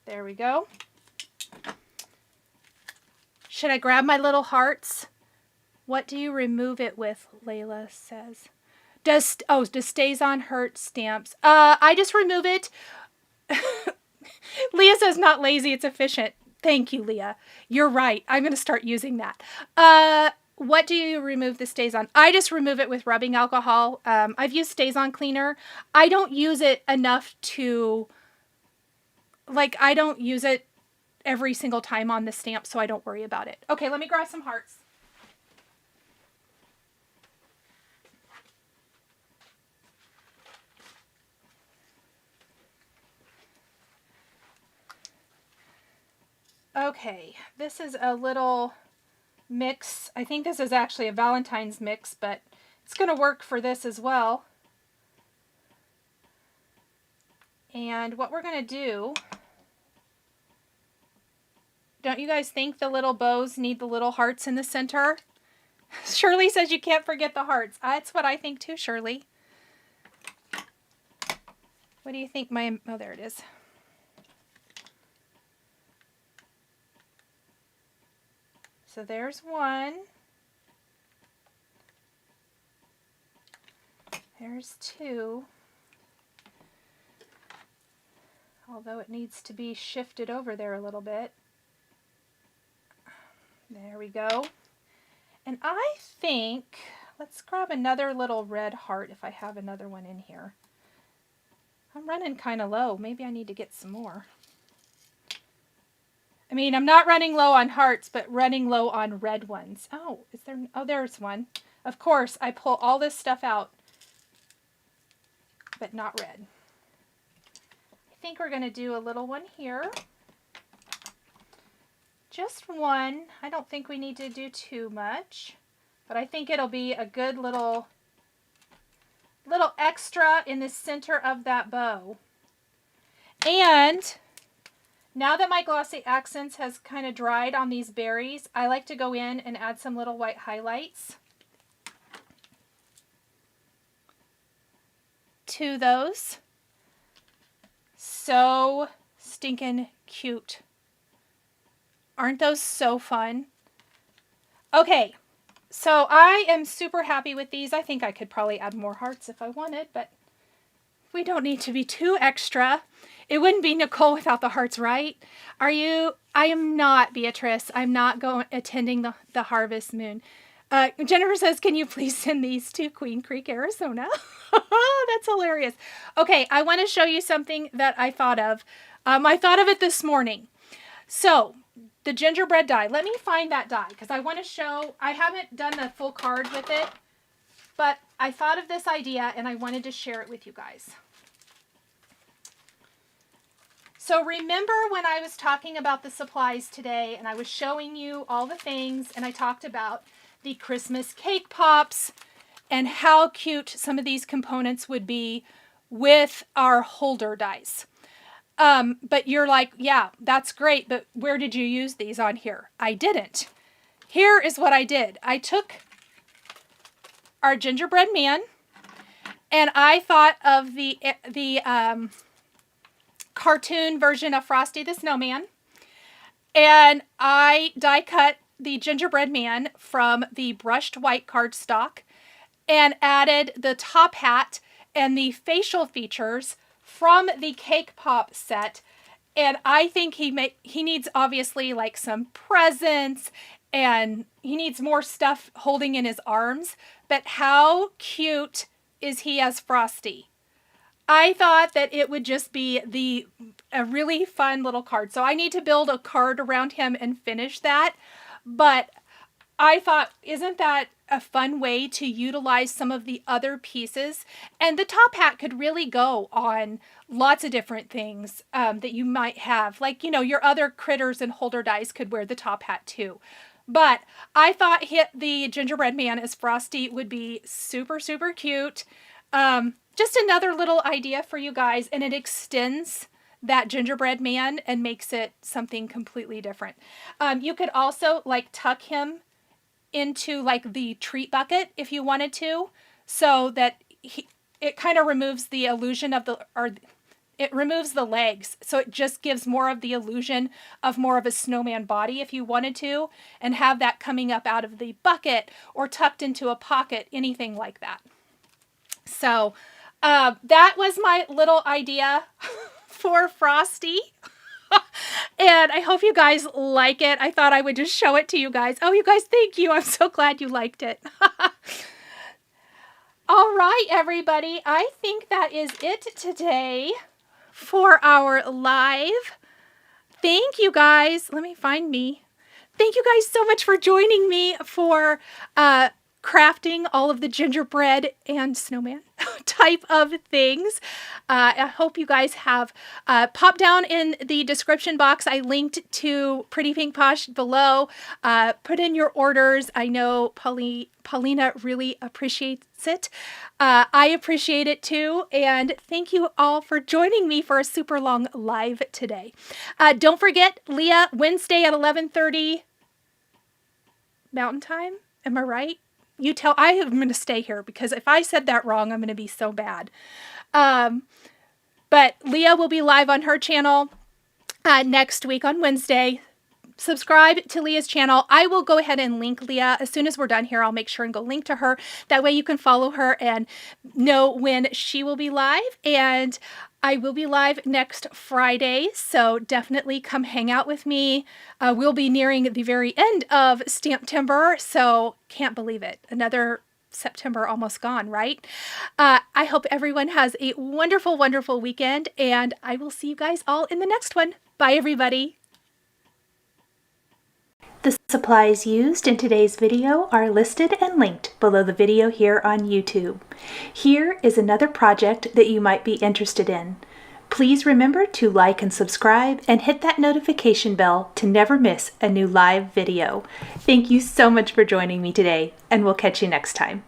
There we go. Should I grab my little hearts? What do you remove it with? Layla says. Does StazOn hurt stamps? I just remove it. Leah says not lazy, it's efficient. Thank you, Leah. You're right. I'm going to start using that. What do you remove the StazOn? I just remove it with rubbing alcohol. I've used StazOn cleaner. I don't use it enough to, like, I don't use it every single time on the stamp, so I don't worry about it. Okay, let me grab some hearts. Okay, this is a little mix. I think this is actually a Valentine's mix, but it's going to work for this as well. And what we're going to do, don't you guys think the little bows need the little hearts in the center? Shirley says you can't forget the hearts. That's what I think too, Shirley. What do you think oh, there it is. So there's one. There's two. Although it needs to be shifted over there a little bit. There we go. And I think, let's grab another little red heart if I have another one in here. I'm running kind of low. Maybe I need to get some more. I mean, I'm not running low on hearts, but running low on red ones. Oh, is there? Oh, there's one. Of course, I pull all this stuff out, but not red. I think we're going to do a little one here. Just one. I don't think we need to do too much, but I think it'll be a good little extra in the center of that bow. And now that my glossy accents has kind of dried on these berries, I like to go in and add some little white highlights to those. So stinking cute. Aren't those so fun? Okay, so I am super happy with these. I think I could probably add more hearts if I wanted, but we don't need to be too extra. It wouldn't be Nichol without the hearts, right? Are you? I am not, Beatrice. I'm not attending the Harvest Moon. Jennifer says, can you please send these to Queen Creek, Arizona? That's hilarious. Okay, I want to show you something that I thought of. I thought of it this morning. So, the gingerbread die. Let me find that die because I want to show, I haven't done the full card with it, but I thought of this idea and I wanted to share it with you guys. So remember when I was talking about the supplies today and I was showing you all the things and I talked about the Christmas cake pops and how cute some of these components would be with our holder dies. But you're like, yeah, that's great, but where did you use these on here? I didn't. Here is what I did. I took our gingerbread man and I thought of the cartoon version of Frosty the Snowman, and I die cut the gingerbread man from the brushed white cardstock and added the top hat and the facial features from the cake pop set. And I think he needs obviously like some presents and he needs more stuff holding in his arms, but how cute is he as Frosty? I thought that it would just be a really fun little card. So I need to build a card around him and finish that. But I thought, isn't that a fun way to utilize some of the other pieces? And the top hat could really go on lots of different things that you might have. Like, you know, your other critters and holder dies could wear the top hat too. But I thought the gingerbread man as Frosty would be super, super cute. Just another little idea for you guys, and it extends that gingerbread man and makes it something completely different. You could also like tuck him into like the treat bucket if you wanted to, so that it kind of removes the illusion of it removes the legs, so it just gives more of the illusion of more of a snowman body if you wanted to, and have that coming up out of the bucket or tucked into a pocket, anything like that. So that was my little idea for Frosty. And I hope you guys like it. I thought I would just show it to you guys. Oh, you guys, thank you. I'm so glad you liked it. All right, everybody. I think that is it today for our live. Thank you guys. Let me find me. Thank you guys so much for joining me for crafting all of the gingerbread and snowman type of things. I hope you guys have popped down in the description box. I linked to Pretty Pink Posh below. Put in your orders. I know Paulina really appreciates it. I appreciate it too. And thank you all for joining me for a super long live today. Don't forget, Leah, Wednesday at 11:30 Mountain Time. Am I right? You tell, I am going to stay here because if I said that wrong, I'm going to be so bad. But Leah will be live on her channel next week on Wednesday. Subscribe to Leah's channel. I will go ahead and link Leah. As soon as we're done here, I'll make sure and go link to her. That way you can follow her and know when she will be live. And I will be live next Friday, so definitely come hang out with me. We'll be nearing the very end of Stamptember, so can't believe it. Another September almost gone, right? I hope everyone has a wonderful, wonderful weekend, and I will see you guys all in the next one. Bye, everybody. The supplies used in today's video are listed and linked below the video here on YouTube. Here is another project that you might be interested in. Please remember to like and subscribe and hit that notification bell to never miss a new live video. Thank you so much for joining me today, and we'll catch you next time.